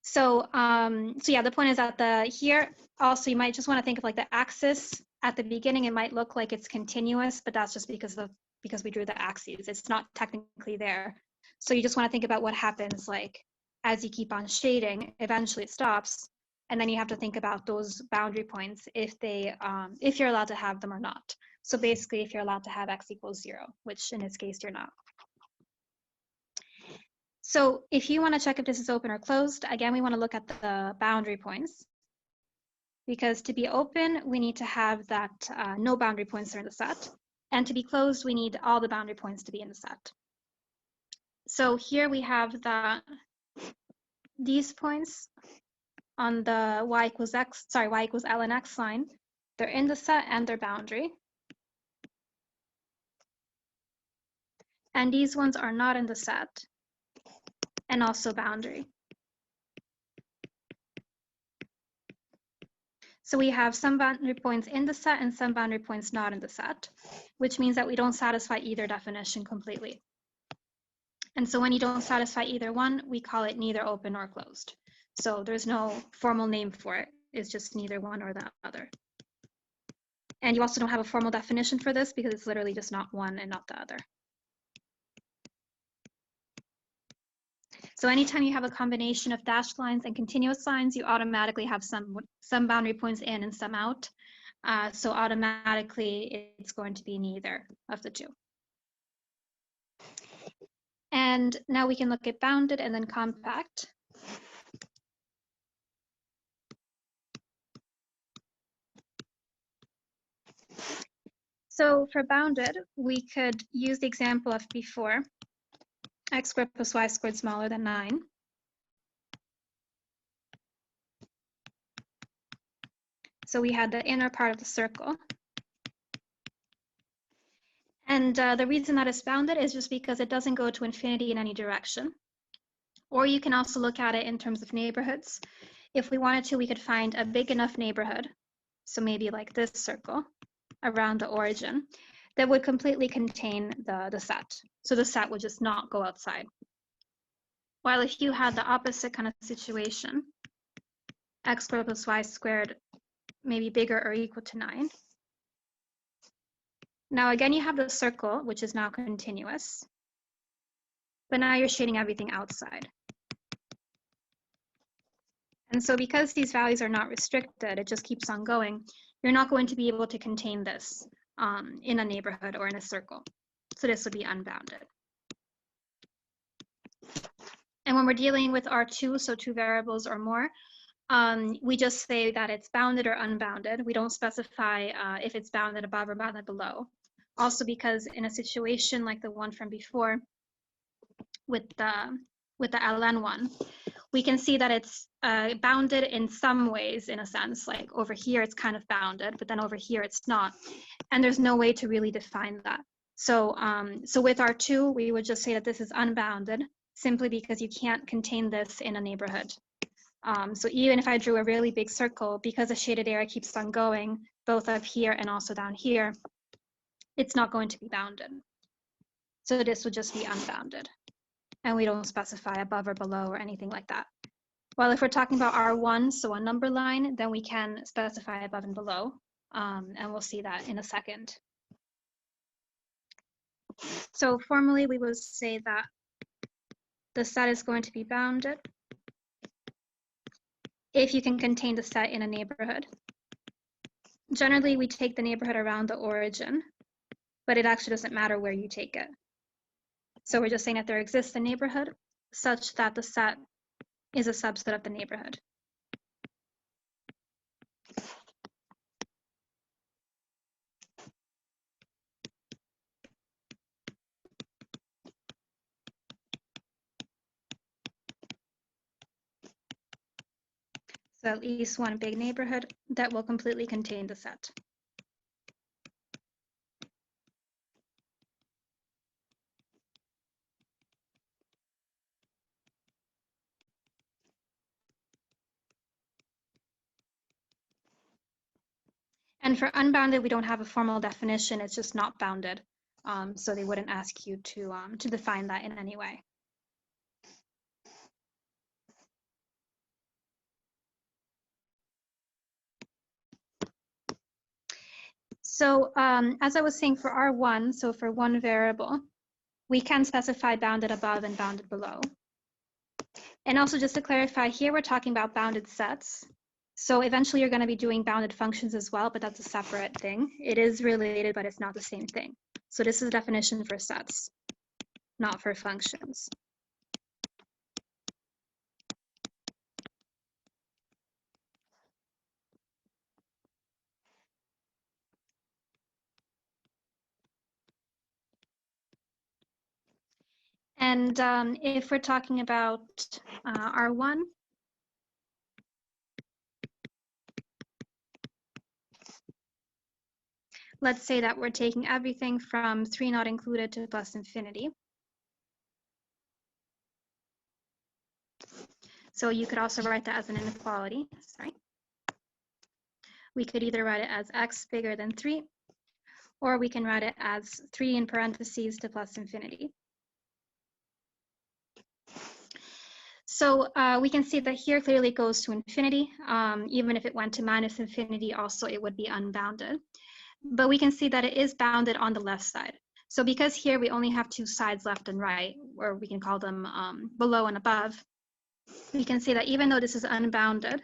So so yeah, the point is that here also you might just want to think of like the axis at the beginning. It might look like it's continuous, but that's just because we drew the axes. It's not technically there. So you just want to think about what happens like as you keep on shading. Eventually it stops, and then you have to think about those boundary points if you're allowed to have them or not. So basically, if you're allowed to have x equals 0, which in this case you're not. So if you want to check if this is open or closed, again, we want to look at the boundary points. Because to be open, we need to have that no boundary points are in the set. And to be closed, we need all the boundary points to be in the set. So here we have these points on the y equals ln x line. They're in the set and they're boundary. And these ones are not in the set and also boundary. So we have some boundary points in the set and some boundary points not in the set, which means that we don't satisfy either definition completely. And so when you don't satisfy either one, we call it neither open nor closed. So there's no formal name for it. It's just neither one or the other. And you also don't have a formal definition for this because it's literally just not one and not the other. So anytime you have a combination of dashed lines and continuous lines, you automatically have some boundary points in and some out. So automatically it's going to be neither of the two. And now we can look at bounded and then compact. So for bounded, we could use the example of before, x squared plus y squared smaller than 9. So we had the inner part of the circle. And the reason that it's bounded is just because it doesn't go to infinity in any direction. Or you can also look at it in terms of neighborhoods. If we wanted to, we could find a big enough neighborhood, so maybe like this circle around the origin, that would completely contain the set. So the set would just not go outside. While if you had the opposite kind of situation, x squared plus y squared maybe bigger or equal to 9. Now again, you have the circle, which is now continuous, but now you're shading everything outside. And so because these values are not restricted, it just keeps on going, you're not going to be able to contain this in a neighborhood or in a circle. So this would be unbounded. And when we're dealing with R2, so 2 variables or more, we just say that it's bounded or unbounded. We don't specify if it's bounded above or bounded below. Also because in a situation like the one from before with the ln one, we can see that it's bounded in some ways, in a sense, like over here it's kind of bounded, but then over here it's not. And there's no way to really define that. So, so with R2, we would just say that this is unbounded, simply because you can't contain this in a neighborhood. So even if I drew a really big circle, because the shaded area keeps on going, both up here and also down here, it's not going to be bounded. So this would just be unbounded. And we don't specify above or below or anything like that. Well, if we're talking about R1, so a number line, then we can specify above and below. And we'll see that in a second. So formally, we will say that the set is going to be bounded if you can contain the set in a neighborhood. Generally, we take the neighborhood around the origin, but it actually doesn't matter where you take it. So we're just saying that there exists a neighborhood such that the set is a subset of the neighborhood. So at least one big neighborhood that will completely contain the set. And for unbounded, we don't have a formal definition. It's just not bounded. So they wouldn't ask you to define that in any way. So as I was saying for R1, so for one variable, we can specify bounded above and bounded below. And also just to clarify, here we're talking about bounded sets. So eventually you're going to be doing bounded functions as well, but that's a separate thing. It is related, but it's not the same thing. So this is a definition for sets, not for functions. And if we're talking about R1, let's say that we're taking everything from 3 not included to plus infinity. So you could also write that as an inequality, sorry. We could either write it as x bigger than 3, or we can write it as 3 in parentheses to plus infinity. So we can see that here clearly goes to infinity. Even if it went to minus infinity, also it would be unbounded. But we can see that it is bounded on the left side. So because here we only have 2 sides left and right, or we can call them below and above, we can see that even though this is unbounded,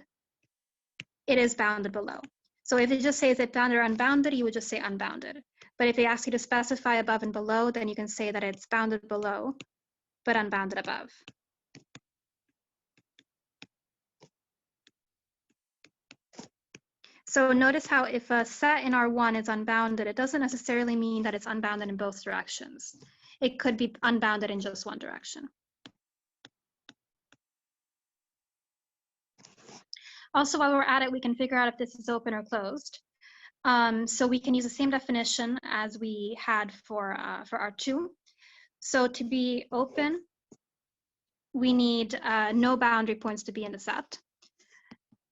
it is bounded below. So if it just says it bounded or unbounded, you would just say unbounded. But if they ask you to specify above and below, then you can say that it's bounded below, but unbounded above. So notice how if a set in R1 is unbounded, it doesn't necessarily mean that it's unbounded in both directions. It could be unbounded in just one direction. Also, while we're at it, we can figure out if this is open or closed. So we can use the same definition as we had for R2. So to be open, we need no boundary points to be in the set.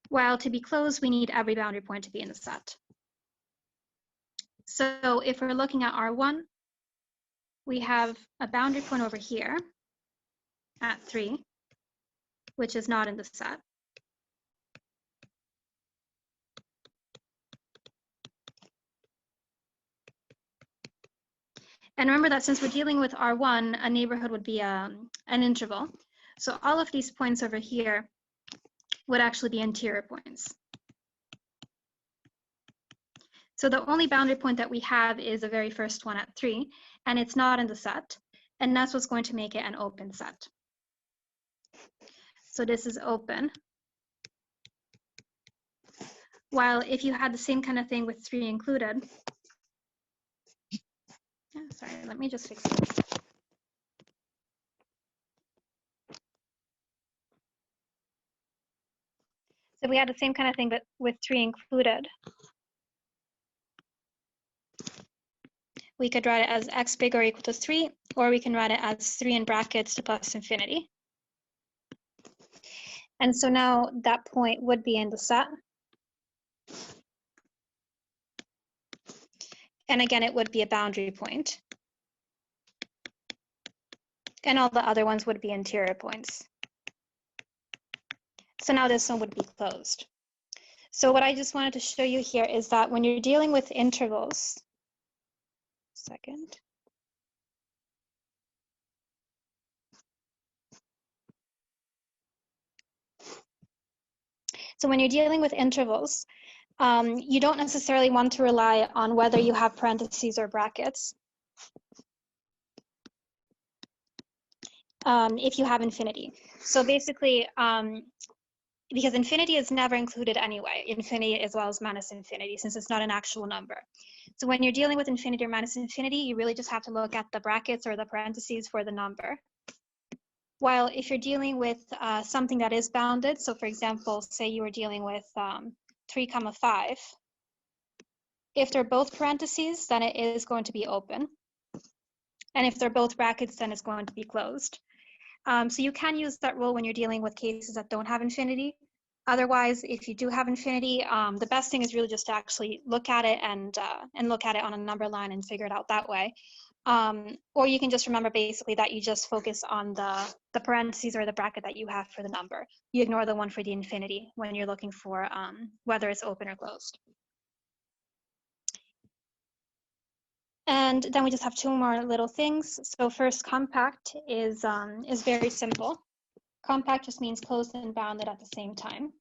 While to be closed, we need every boundary point to be in the set. So if we're looking at R1, we have a boundary point over here at 3, which is not in the set. And remember that since we're dealing with R1, a neighborhood would be an interval. So all of these points over here would actually be interior points. So the only boundary point that we have is the very first one at 3, and it's not in the set. And that's what's going to make it an open set. So this is open. While if you had the same kind of thing with 3 included, sorry, let me just fix this. So we had the same kind of thing, but with 3 included. We could write it as x bigger or equal to 3, or we can write it as 3 in brackets to plus infinity. And so now that point would be in the set. And again, it would be a boundary point. And all the other ones would be interior points. So now this one would be closed. So what I just wanted to show you here is that when you're dealing with intervals, second. So when you're dealing with intervals, you don't necessarily want to rely on whether you have parentheses or brackets if you have infinity. So basically, because infinity is never included anyway, infinity as well as minus infinity, since it's not an actual number. So when you're dealing with infinity or minus infinity, you really just have to look at the brackets or the parentheses for the number. While if you're dealing with something that is bounded, so for example, say you were dealing with 3, 5, if they're both parentheses, then it is going to be open. And if they're both brackets, then it's going to be closed. So you can use that rule when you're dealing with cases that don't have infinity. Otherwise, if you do have infinity, the best thing is really just to actually look at it and look at it on a number line and figure it out that way. Or you can just remember basically that you just focus on the parentheses or the bracket that you have for the number. You ignore the one for the infinity when you're looking for whether it's open or closed. And then we just have 2 more little things. So first, compact is very simple. Compact just means closed and bounded at the same time.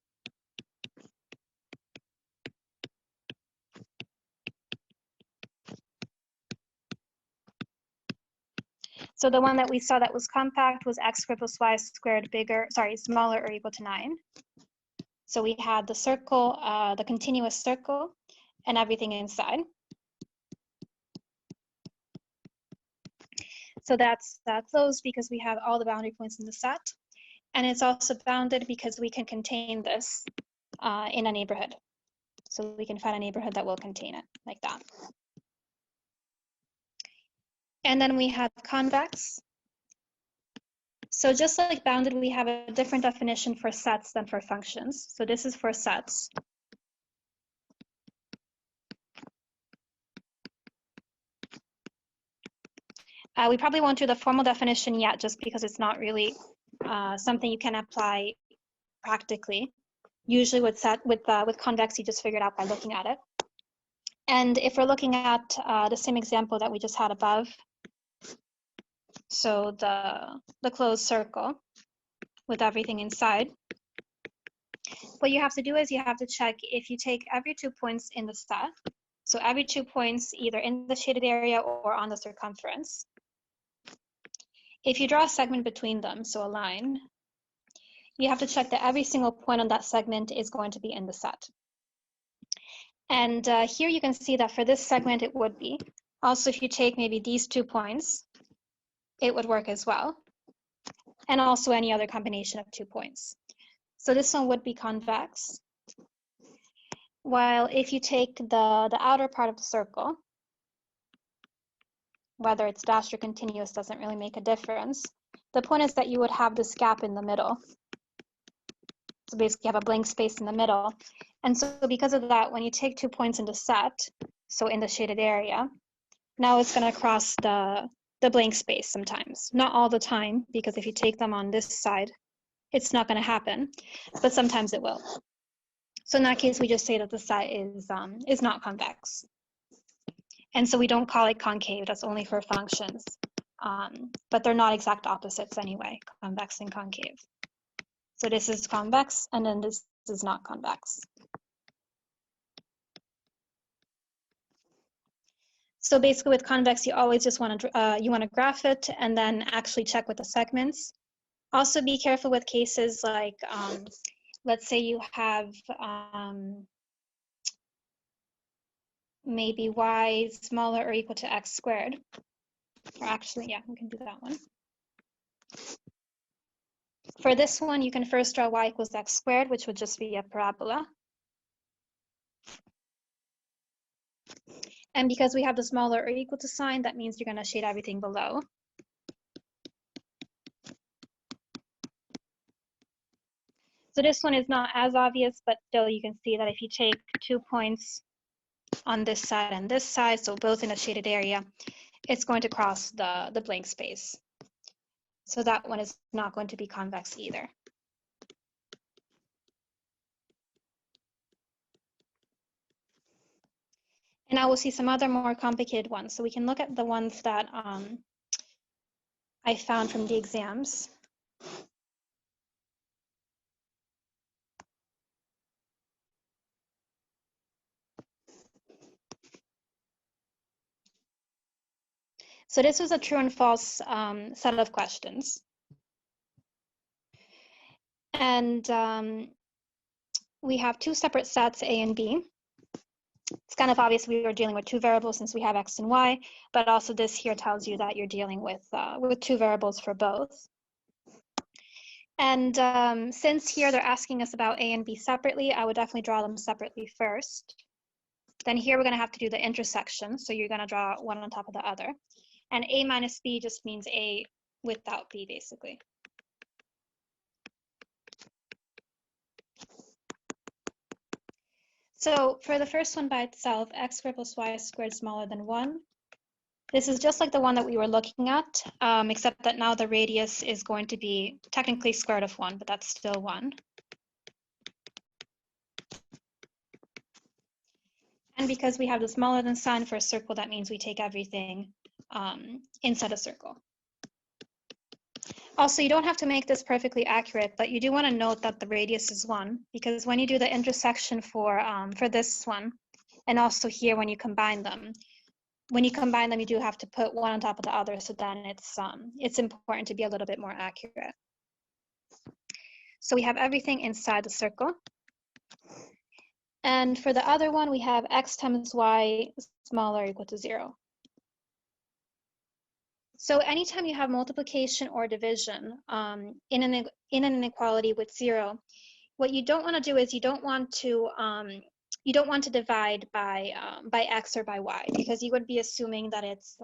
So the one that we saw that was compact was x squared plus y squared smaller or equal to 9. So we had the circle, the continuous circle, and everything inside. So that's closed because we have all the boundary points in the set. And it's also bounded because we can contain this in a neighborhood. So we can find a neighborhood that will contain it like that. And then we have convex. So just like bounded, we have a different definition for sets than for functions. So this is for sets. We probably won't do the formal definition yet, just because it's not really something you can apply practically. Usually with convex, you just figure it out by looking at it. And if we're looking at the same example that we just had above, so the closed circle with everything inside, what you have to do is you have to check if you take every 2 points in the set, so every 2 points either in the shaded area or on the circumference. If you draw a segment between them, so a line, you have to check that every single point on that segment is going to be in the set. And here you can see that for this segment it would be. Also, if you take maybe these 2 points, it would work as well. And also any other combination of 2 points. So this one would be convex. While if you take the outer part of the circle, whether it's dashed or continuous doesn't really make a difference. The point is that you would have this gap in the middle. So basically you have a blank space in the middle. And so because of that, when you take 2 points in the set, so in the shaded area, now it's going to cross the blank space sometimes. Not all the time, because if you take them on this side, it's not going to happen, but sometimes it will. So in that case, we just say that the set is not convex. And so we don't call it concave, that's only for functions. But they're not exact opposites anyway, convex and concave. So this is convex, and then this is not convex. So basically with convex, you always just want to graph it and then actually check with the segments. Also be careful with cases like, let's say you have maybe y smaller or equal to x squared. Or actually, yeah, we can do that one. For this one, you can first draw y equals x squared, which would just be a parabola. And because we have the smaller or equal to sign, that means you're going to shade everything below. So this one is not as obvious, but still you can see that if you take 2 points on this side and this side, so both in a shaded area, it's going to cross the blank space. So that one is not going to be convex either. And now we'll see some other more complicated ones. So we can look at the ones that I found from the exams. So this was a true and false set of questions. And we have two separate sets, A and B. It's kind of obvious we are dealing with two variables since we have X and Y, but also this here tells you that you're dealing with two variables for both. And since here they're asking us about A and B separately, I would definitely draw them separately first. Then here we're going to have to do the intersection. So you're going to draw one on top of the other. And A minus B just means A without B, basically. So for the first one by itself, x squared plus y squared smaller than 1. This is just like the one that we were looking at, except that now the radius is going to be technically square root of 1, but that's still 1. And because we have the smaller than sign for a circle, that means we take everything inside a circle. Also, you don't have to make this perfectly accurate, but you do want to note that the radius is 1, because when you do the intersection for this one, and also here when you combine them, you do have to put one on top of the other, so then it's important to be a little bit more accurate. So we have everything inside the circle. And for the other one, we have x times y smaller or equal to 0. So anytime you have multiplication or division in an inequality with 0, what you don't want to do is you don't want to divide by x or by y, because you would be assuming that it's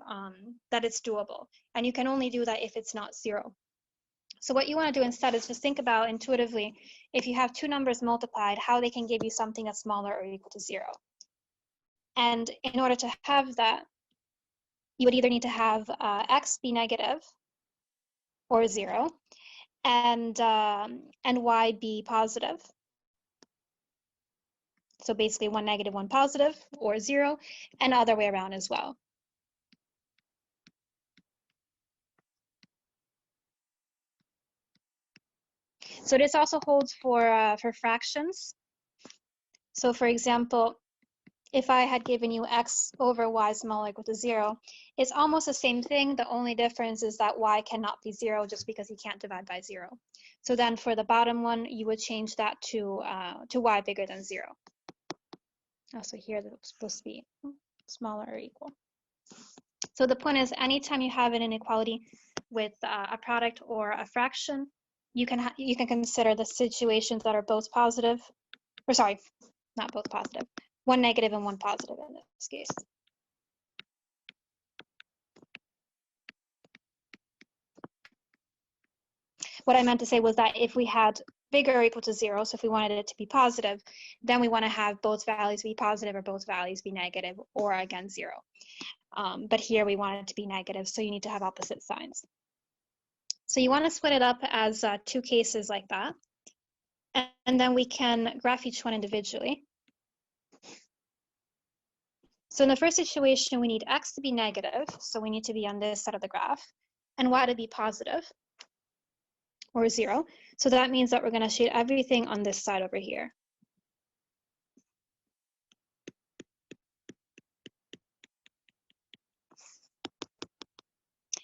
doable, and you can only do that if it's not 0. So what you want to do instead is just think about intuitively, if you have two numbers multiplied, how they can give you something that's smaller or equal to 0. And in order to have that, you would either need to have x be negative or 0, and y be positive. So basically 1 negative, 1 positive, or 0, and other way around as well. So this also holds for fractions. So for example, if I had given you x over y smaller or equal to 0, it's almost the same thing. The only difference is that y cannot be 0 just because you can't divide by 0. So then for the bottom one, you would change that to y bigger than 0. Also here, that's supposed to be smaller or equal. So the point is, anytime you have an inequality with a product or a fraction, you can consider the situations that are both positive, or sorry, not both positive, one negative and one positive in this case. What I meant to say was that if we had bigger or equal to 0, so if we wanted it to be positive, then we want to have both values be positive or both values be negative, or again 0. But here we want it to be negative, so you need to have opposite signs. So you want to split it up as two cases like that, and then we can graph each one individually. So in the first situation, we need x to be negative, so we need to be on this side of the graph, and y to be positive, or 0. So that means that we're going to shade everything on this side over here.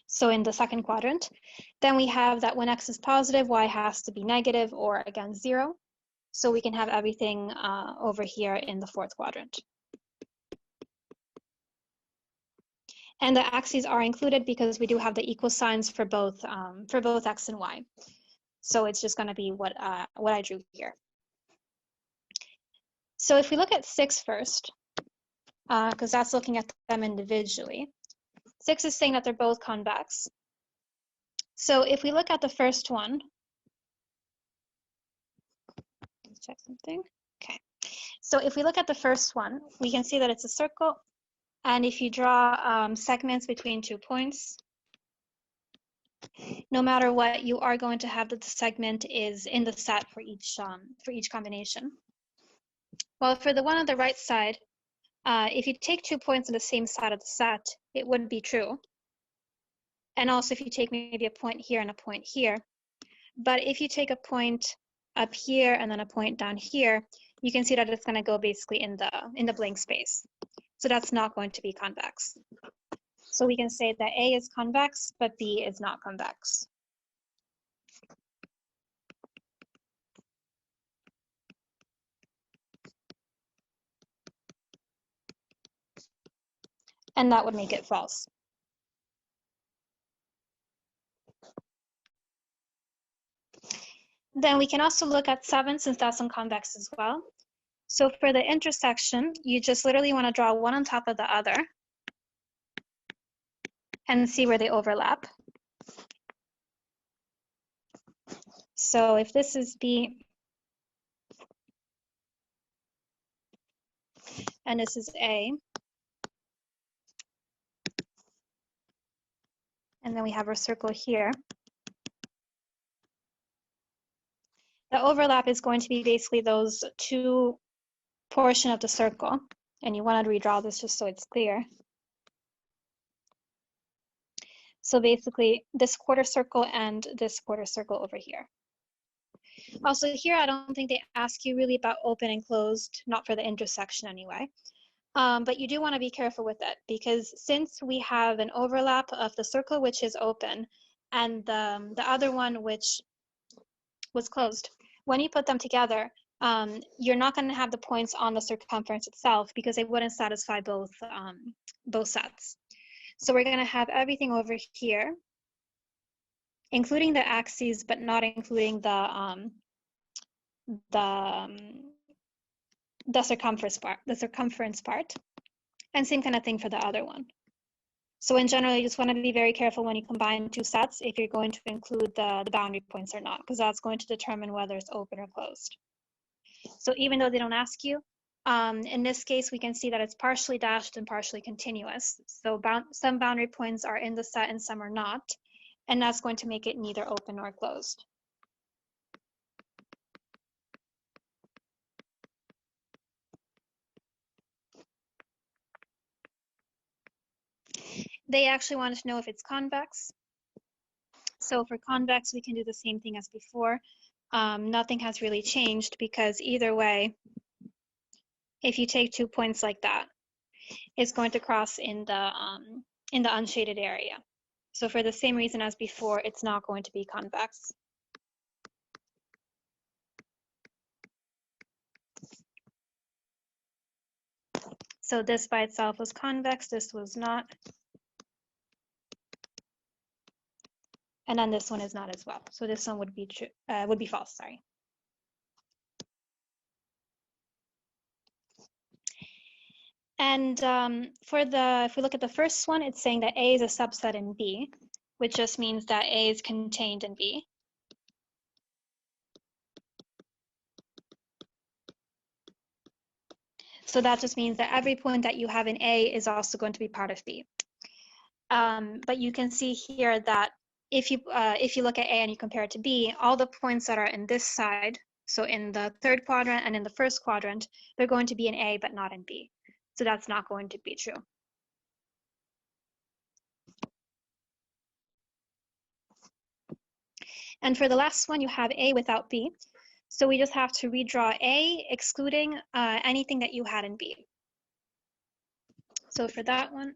So in the second quadrant, then we have that when x is positive, y has to be negative, or again 0. So we can have everything over here in the fourth quadrant. And the axes are included because we do have the equal signs for both x and y. So it's just going to be what I drew here. So if we look at 6 first, because that's looking at them individually, 6 is saying that they're both convex. So if we look at the first one, let's check something. Okay. So if we look at the first one, we can see that it's a circle. And if you draw segments between 2 points, no matter what, you are going to have that the segment is in the set for each combination. Well, for the one on the right side, if you take 2 points on the same side of the set, it would be true. And also if you take maybe a point here and a point here. But if you take a point up here and then a point down here, you can see that it's going to go basically in the blank space. So that's not going to be convex. So we can say that A is convex, but B is not convex. And that would make it false. Then we can also look at 7 since that's convex as well. So for the intersection, you just literally want to draw one on top of the other and see where they overlap. So if this is B and this is A, and then we have our circle here, the overlap is going to be basically those 2 portions of the circle. And you want to redraw this just so it's clear. So basically this quarter circle and this quarter circle over here. Also here, I don't think they ask you really about open and closed, not for the intersection anyway. But you do want to be careful with it because since we have an overlap of the circle which is open and the other one which was closed, when you put them together, you're not going to have the points on the circumference itself because they wouldn't satisfy both sets. So we're going to have everything over here, including the axes, but not including the circumference part, and same kind of thing for the other one. So in general, you just want to be very careful when you combine 2 sets if you're going to include the boundary points or not, because that's going to determine whether it's open or closed. So even though they don't ask you, in this case, we can see that it's partially dashed and partially continuous. So some boundary points are in the set and some are not, and that's going to make it neither open nor closed. They actually wanted to know if it's convex. So for convex, we can do the same thing as before. Nothing has really changed because either way, if you take 2 points like that, it's going to cross in the unshaded area. So for the same reason as before, it's not going to be convex. So this by itself was convex, this was not. And then this one is not as well. So this one would be true, would be false, sorry. And if we look at the first one, it's saying that A is a subset in B, which just means that A is contained in B. So that just means that every point that you have in A is also going to be part of B. But you can see here that if you look at A and you compare it to B, all the points that are in this side, so in the 3rd quadrant and in the 1st quadrant, they're going to be in A but not in B. So that's not going to be true. And for the last one, you have A without B. So we just have to redraw A, excluding anything that you had in B. So for that one,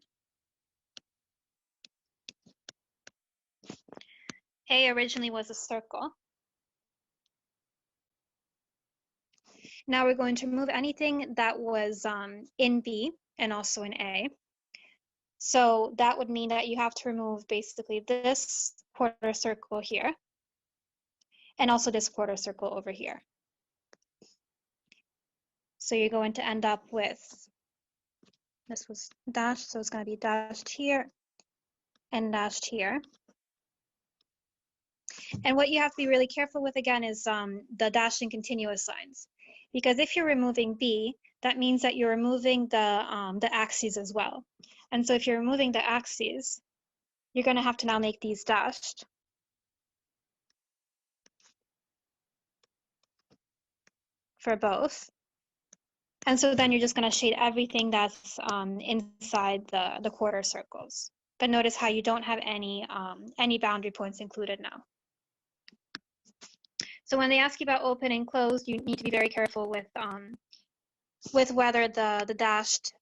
A originally was a circle. Now we're going to remove anything that was in B and also in A. So that would mean that you have to remove basically this quarter circle here and also this quarter circle over here. So you're going to end up with, this was dashed, so it's going to be dashed here and dashed here. And what you have to be really careful with again is the dashed and continuous lines. Because if you're removing B, that means that you're removing the axes as well. And so if you're removing the axes, you're going to have to now make these dashed. For both. And so then you're just going to shade everything that's inside the quarter circles. But notice how you don't have any boundary points included now. So when they ask you about open and closed, you need to be very careful with whether the dashed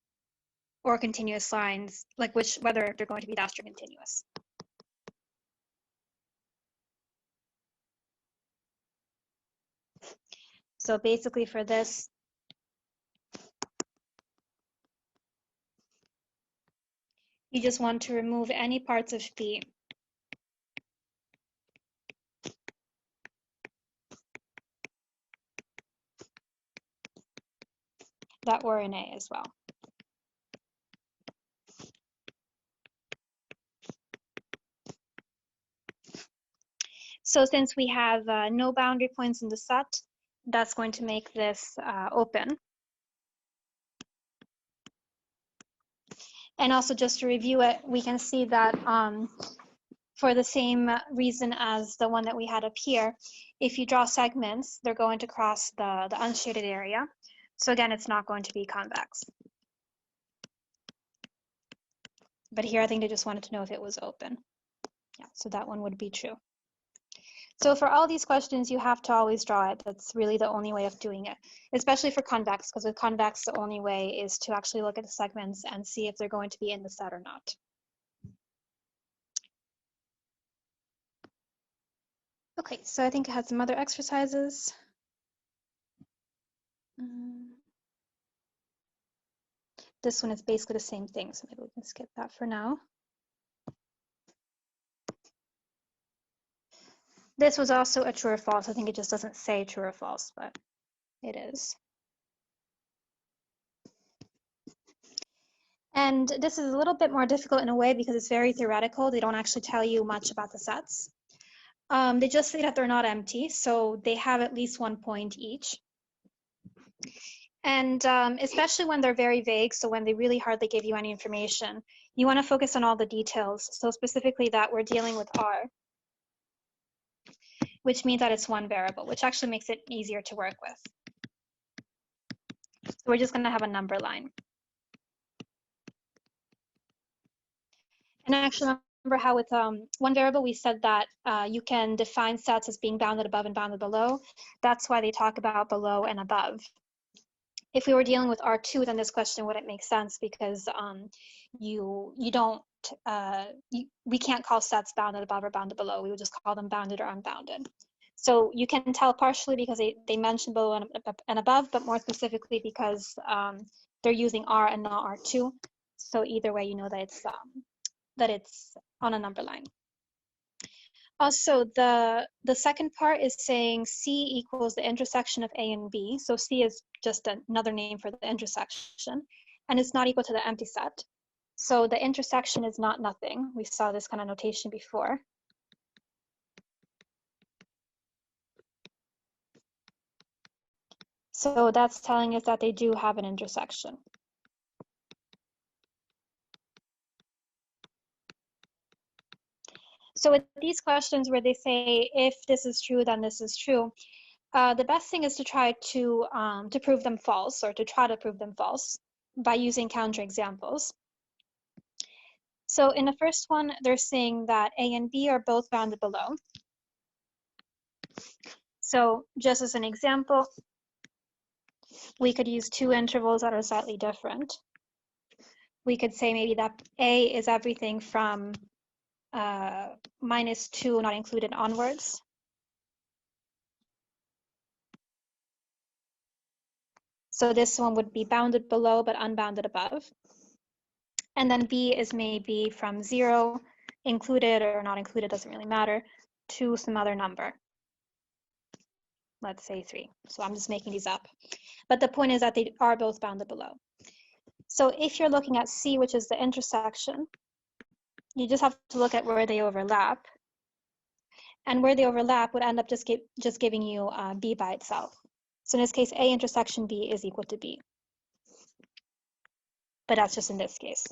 or continuous lines, like whether they're going to be dashed or continuous. So basically for this, you just want to remove any parts of B that were in A as well. So since we have no boundary points in the set, that's going to make this open. And also just to review it, we can see that for the same reason as the one that we had up here, if you draw segments, they're going to cross the unshaded area. So again, it's not going to be convex. But here I think they just wanted to know if it was open. Yeah, so that one would be true. So for all these questions, you have to always draw it. That's really the only way of doing it, especially for convex, because with convex, the only way is to actually look at the segments and see if they're going to be in the set or not. Okay, so I think I had some other exercises. This one is basically the same thing, so maybe we can skip that for now. This was also a true or false. I think it just doesn't say true or false, but it is. And this is a little bit more difficult in a way because it's very theoretical. They don't actually tell you much about the sets. They just say that they're not empty, so they have at least 1 point each. And especially when they're very vague, so when they really hardly give you any information, you want to focus on all the details. So specifically that we're dealing with R, which means that it's one variable, which actually makes it easier to work with. So we're just going to have a number line. And actually remember how with one variable we said that you can define sets as being bounded above and bounded below. That's why they talk about below and above. If we were dealing with R2, then this question wouldn't make sense because we can't call sets bounded above or bounded below. We would just call them bounded or unbounded. So you can tell partially because they mention below and above, but more specifically because they're using R and not R2. So either way, you know that it's on a number line. Also, the second part is saying C equals the intersection of A and B. So C is just another name for the intersection, and it's not equal to the empty set. So the intersection is not nothing. We saw this kind of notation before. So that's telling us that they do have an intersection. So with these questions where they say, if this is true, then this is true, the best thing is to try to prove them false, or to try to prove them false by using counterexamples. So in the first one, they're saying that A and B are both bounded below. So just as an example, we could use two intervals that are slightly different. We could say maybe that A is everything from -2 not included onwards. So this one would be bounded below but unbounded above. And then B is maybe from 0, included or not included, doesn't really matter, to some other number. Let's say 3. So I'm just making these up. But the point is that they are both bounded below. So if you're looking at C, which is the intersection, you just have to look at where they overlap. And where they overlap would end up just giving you B by itself. So in this case, A intersection B is equal to B. But that's just in this case.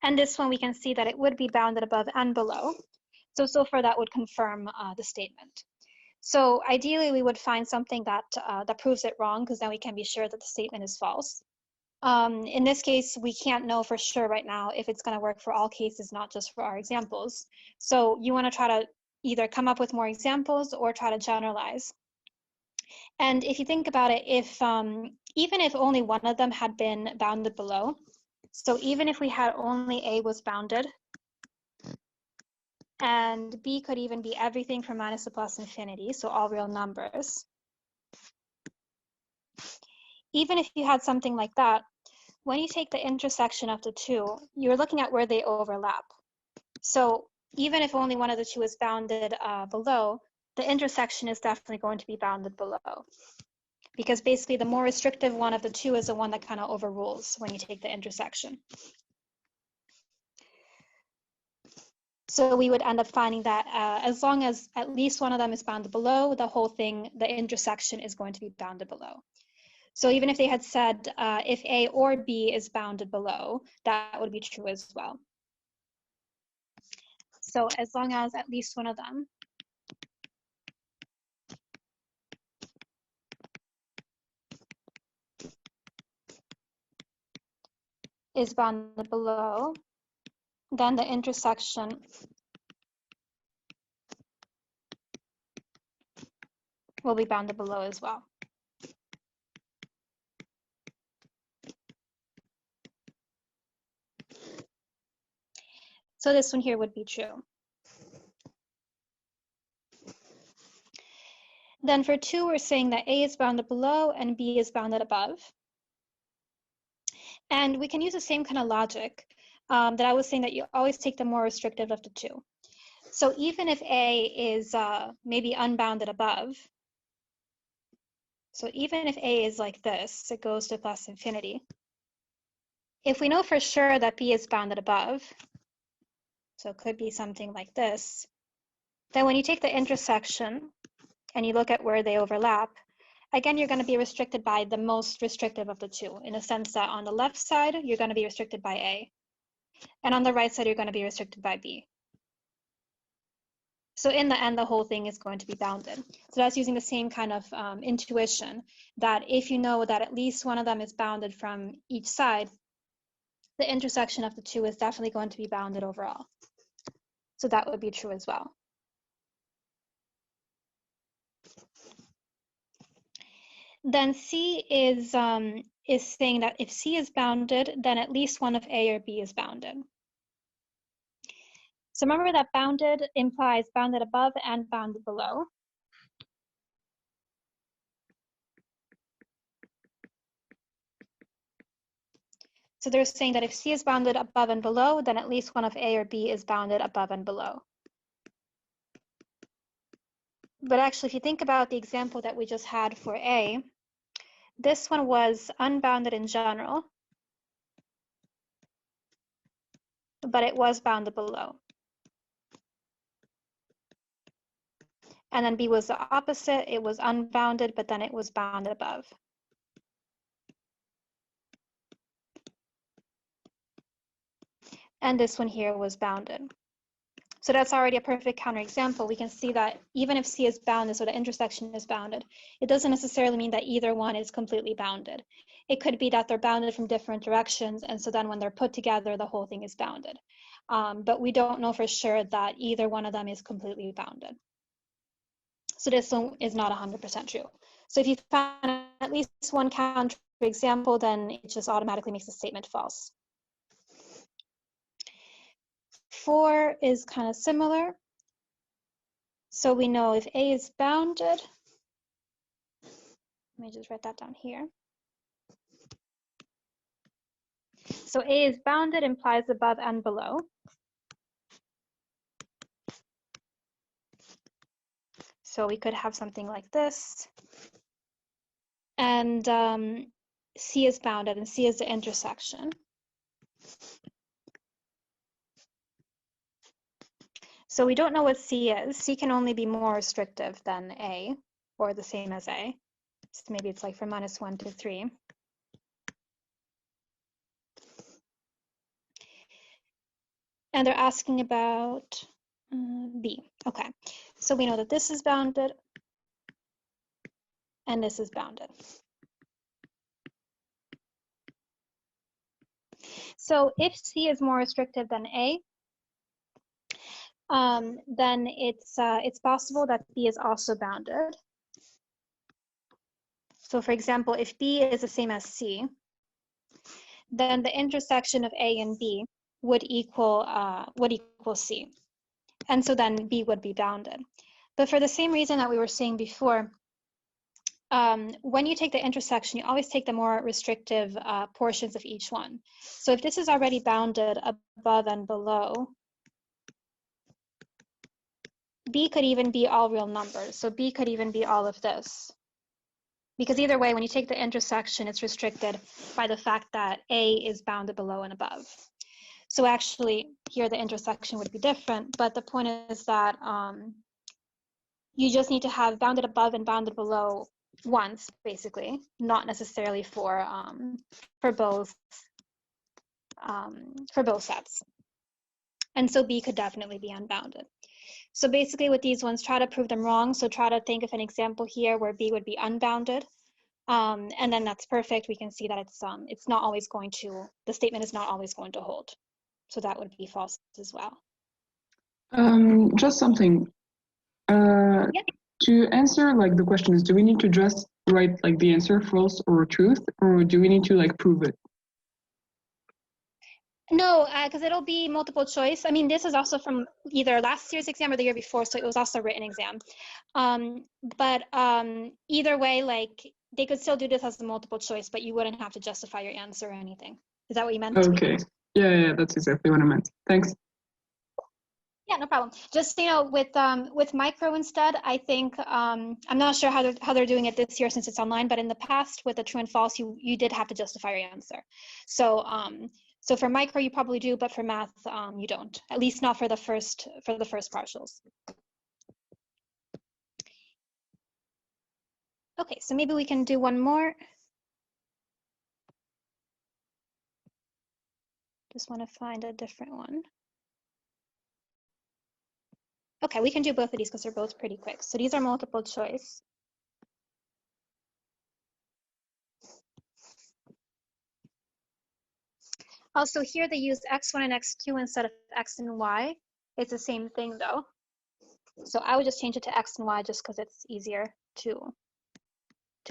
And this one, we can see that it would be bounded above and below. So far that would confirm the statement. So ideally, we would find something that, that proves it wrong, because then we can be sure that the statement is false. In this case, we can't know for sure right now if it's going to work for all cases, not just for our examples. So you want to try to either come up with more examples or try to generalize. And if you think about it, if even if only one of them had been bounded below, so even if we had only A was bounded, and B could even be everything from minus to plus infinity, so all real numbers. Even if you had something like that, when you take the intersection of the two, you're looking at where they overlap. So even if only one of the two is bounded below, the intersection is definitely going to be bounded below. Because basically the more restrictive one of the two is the one that kind of overrules when you take the intersection. So we would end up finding that as long as at least one of them is bounded below, the whole thing, the intersection is going to be bounded below. So even if they had said if A or B is bounded below, that would be true as well. So as long as at least one of them is bounded below, then the intersection will be bounded below as well. So this one here would be true. Then for 2, we're saying that A is bounded below and B is bounded above. And we can use the same kind of logic that I was saying, that you always take the more restrictive of the two. So even if A is maybe unbounded above, so even if A is like this, it goes to plus infinity. If we know for sure that B is bounded above, so it could be something like this, then when you take the intersection and you look at where they overlap, again, you're going to be restricted by the most restrictive of the two, in a sense that on the left side, you're going to be restricted by A, and on the right side, you're going to be restricted by B. So in the end, the whole thing is going to be bounded. So that's using the same kind of intuition, that if you know that at least one of them is bounded from each side, the intersection of the two is definitely going to be bounded overall. So that would be true as well. Then C is saying that if C is bounded, then at least one of A or B is bounded. So remember that bounded implies bounded above and bounded below. So they're saying that if C is bounded above and below, then at least one of A or B is bounded above and below. But actually, if you think about the example that we just had for A, this one was unbounded in general, but it was bounded below. And then B was the opposite. It was unbounded, but then it was bounded above. And this one here was bounded. So that's already a perfect counterexample. We can see that even if C is bounded, so the intersection is bounded, it doesn't necessarily mean that either one is completely bounded. It could be that they're bounded from different directions, and so then when they're put together, the whole thing is bounded. But we don't know for sure that either one of them is completely bounded. So this one is not 100% true. So if you find at least one counterexample, then it just automatically makes the statement false. 4 is kind of similar. So we know if A is bounded, let me just write that down here. So A is bounded implies above and below. So we could have something like this. And C is bounded, and C is the intersection. So we don't know what C is. C can only be more restrictive than A, or the same as A. So maybe it's like from -1 to 3. And they're asking about B. Okay, so we know that this is bounded and this is bounded. So if C is more restrictive than A, then it's possible that B is also bounded. So for example, if B is the same as C, then the intersection of A and B would equal C. And so then B would be bounded. But for the same reason that we were saying before, when you take the intersection, you always take the more restrictive portions of each one. So if this is already bounded above and below, B could even be all real numbers. So B could even be all of this. Because either way, when you take the intersection, it's restricted by the fact that A is bounded below and above. So actually, here the intersection would be different, but the point is that you just need to have bounded above and bounded below once, basically, not necessarily for both sets. And so B could definitely be unbounded. So basically with these ones, try to prove them wrong. So try to think of an example here where B would be unbounded. And then that's perfect. We can see that it's not always going to, the statement is not always going to hold. So that would be false as well. Just something. Yeah. To answer like the questions, do we need to just write like the answer false or truth, or do we need to like prove it? No, because it'll be multiple choice. I mean, this is also from either last year's exam or the year before, so it was also a written exam. But either way, like they could still do this as a multiple choice, but you wouldn't have to justify your answer or anything. Is that what you meant? Okay. Yeah, that's exactly what I meant. Thanks. Yeah, no problem. Just with micro instead, I think I'm not sure how they're doing it this year since it's online, but in the past with the true and false, you did have to justify your answer. So so for micro you probably do, but for math you don't. At least not for the first partials. Okay, so maybe we can do one more. Just want to find a different one. Okay, we can do both of these because they're both pretty quick. So these are multiple choice. Also here they use x1 and x2 instead of x and y. It's the same thing though. So I would just change it to x and y just because it's easier to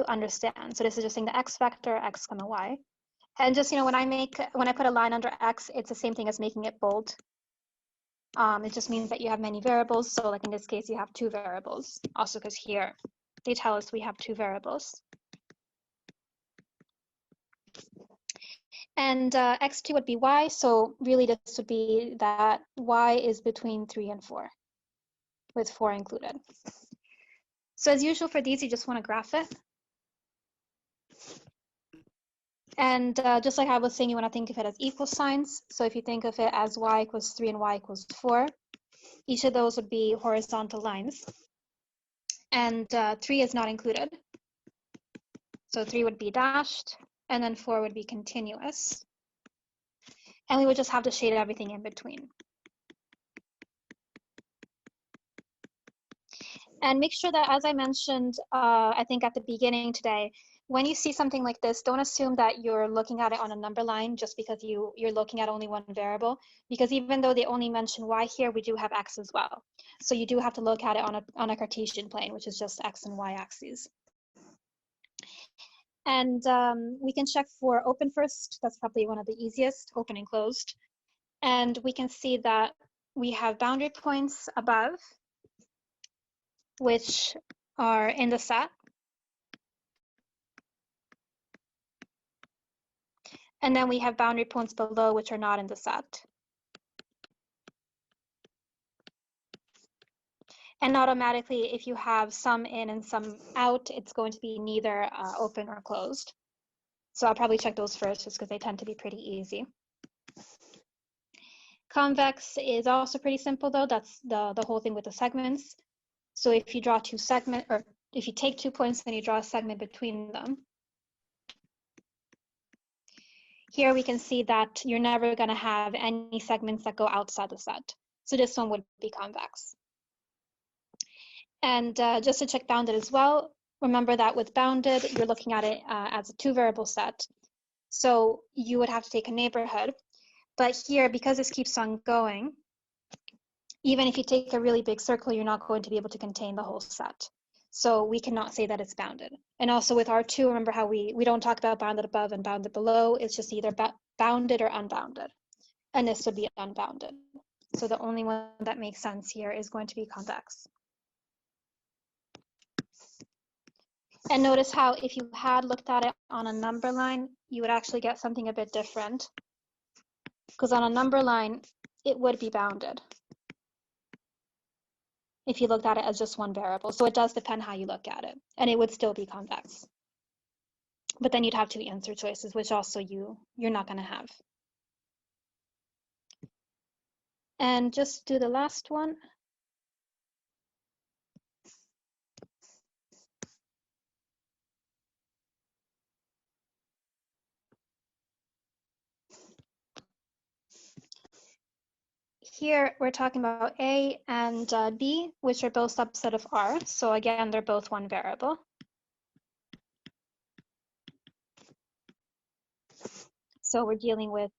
understand. So this is just saying the x vector, x, y. And just, when I put a line under x, it's the same thing as making it bold. It just means that you have many variables. So like in this case, you have 2 variables. Also because here they tell us we have 2 variables. And x2 would be y. So really this would be that y is between 3 and 4 with 4 included. So as usual for these, you just want to graph it. And just like I was saying, you want to think of it as equal signs. So if you think of it as y equals 3 and y equals 4, each of those would be horizontal lines. And 3 is not included. So 3 would be dashed, and then 4 would be continuous. And we would just have to shade everything in between. And make sure that, as I mentioned, I think at the beginning today, when you see something like this, don't assume that you're looking at it on a number line just because you're looking at only one variable, because even though they only mention y here, we do have x as well. So you do have to look at it on a Cartesian plane, which is just x and y axes. And we can check for open first. That's probably one of the easiest, open and closed. And we can see that we have boundary points above which are in the set. And then we have boundary points below, which are not in the set. And automatically, if you have some in and some out, it's going to be neither open or closed. So I'll probably check those first just because they tend to be pretty easy. Convex is also pretty simple though. That's the whole thing with the segments. So if you draw two segments, or if you take 2 points, then you draw a segment between them. Here we can see that you're never going to have any segments that go outside the set. So this one would be convex. And just to check bounded as well, remember that with bounded, you're looking at it as a 2-variable set. So you would have to take a neighborhood. But here, because this keeps on going, even if you take a really big circle, you're not going to be able to contain the whole set. So we cannot say that it's bounded. And also with R2, remember how we don't talk about bounded above and bounded below. It's just either bounded or unbounded. And this would be unbounded. So the only one that makes sense here is going to be convex. And notice how if you had looked at it on a number line, you would actually get something a bit different. Because on a number line, it would be bounded if you looked at it as just one variable. So it does depend how you look at it, and it would still be convex. But then you'd have 2 answer choices, which also you're not going to have. And just do the last one. Here we're talking about A and B, which are both subset of R. So again, they're both one variable. So we're dealing with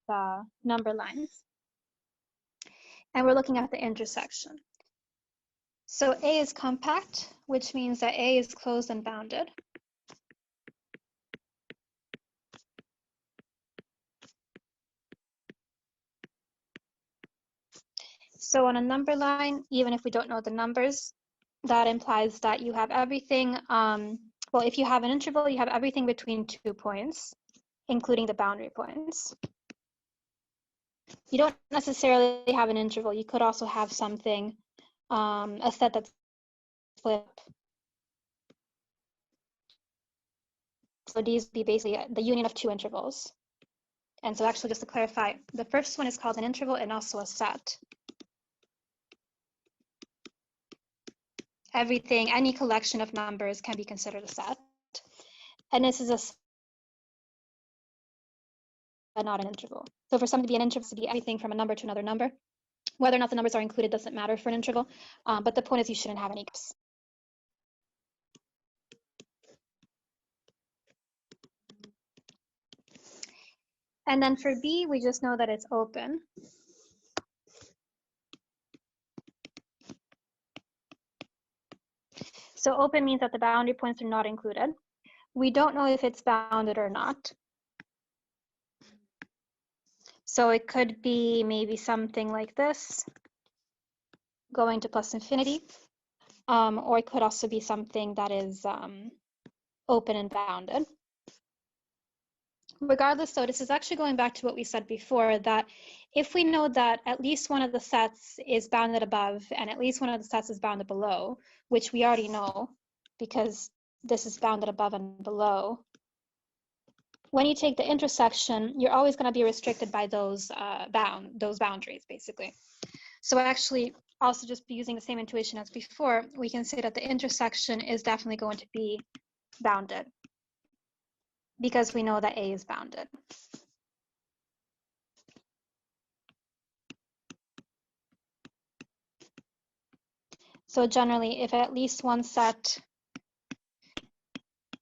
number lines. And we're looking at the intersection. So A is compact, which means that A is closed and bounded. So on a number line, even if we don't know the numbers, that implies that you have everything, well, if you have an interval, you have everything between 2 points, including the boundary points. You don't necessarily have an interval. You could also have something, a set that's split. So these would be basically the union of 2 intervals. And so actually, just to clarify, the first one is called an interval and also a set. Everything, any collection of numbers can be considered a set. And this is a set, but not an interval. So for something to be an interval, to be everything from a number to another number. Whether or not the numbers are included doesn't matter for an interval, but the point is you shouldn't have any gaps. And then for B, we just know that it's open. So open means that the boundary points are not included. We don't know if it's bounded or not. So it could be maybe something like this, going to plus infinity, or it could also be something that is open and bounded. Regardless, though, this is actually going back to what we said before, that if we know that at least one of the sets is bounded above and at least one of the sets is bounded below, which we already know because this is bounded above and below, when you take the intersection, you're always going to be restricted by those boundaries, basically. So actually, also just using the same intuition as before, we can say that the intersection is definitely going to be bounded because we know that A is bounded. So generally, if at least one set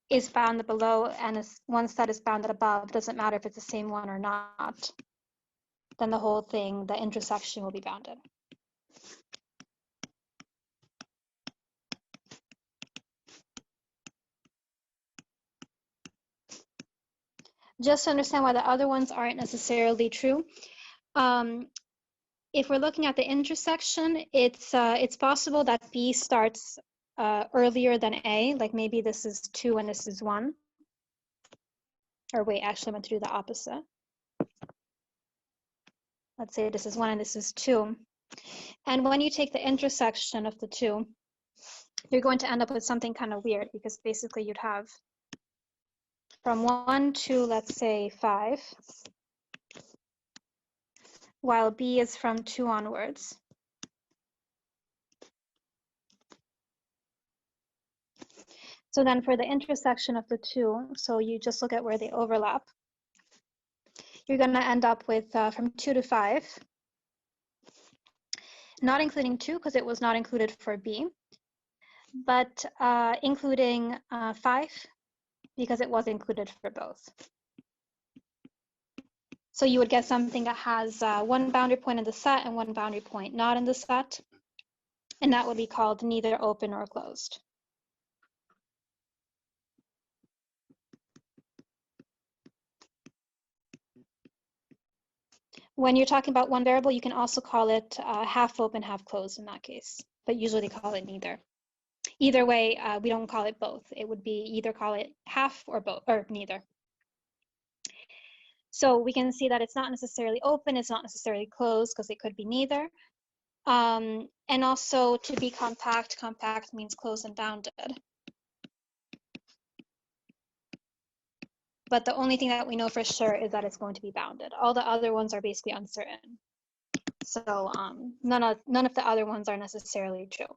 is bounded below and one set is bounded above, doesn't matter if it's the same one or not, then the whole thing, the intersection, will be bounded. Just to understand why the other ones aren't necessarily true, if we're looking at the intersection, it's possible that B starts earlier than A, like maybe this is 2 and this is 1. Or wait, actually I'm going to do the opposite. Let's say this is 1 and this is 2. And when you take the intersection of the two, you're going to end up with something kind of weird, because basically you'd have from 1 to, let's say, 5, while B is from 2 onwards. So then for the intersection of the two, so you just look at where they overlap, you're going to end up with from 2 to 5, not including 2 because it was not included for B, but including 5 because it was included for both. So you would get something that has one boundary point in the set and one boundary point not in the set, and that would be called neither open nor closed. When you're talking about one variable, you can also call it half open, half closed in that case, but usually they call it neither. Either way, we don't call it both. It would be either call it half or both, or neither. So we can see that it's not necessarily open, it's not necessarily closed, because it could be neither. And also to be compact, compact means closed and bounded. But the only thing that we know for sure is that it's going to be bounded. All the other ones are basically uncertain. So none of the other ones are necessarily true.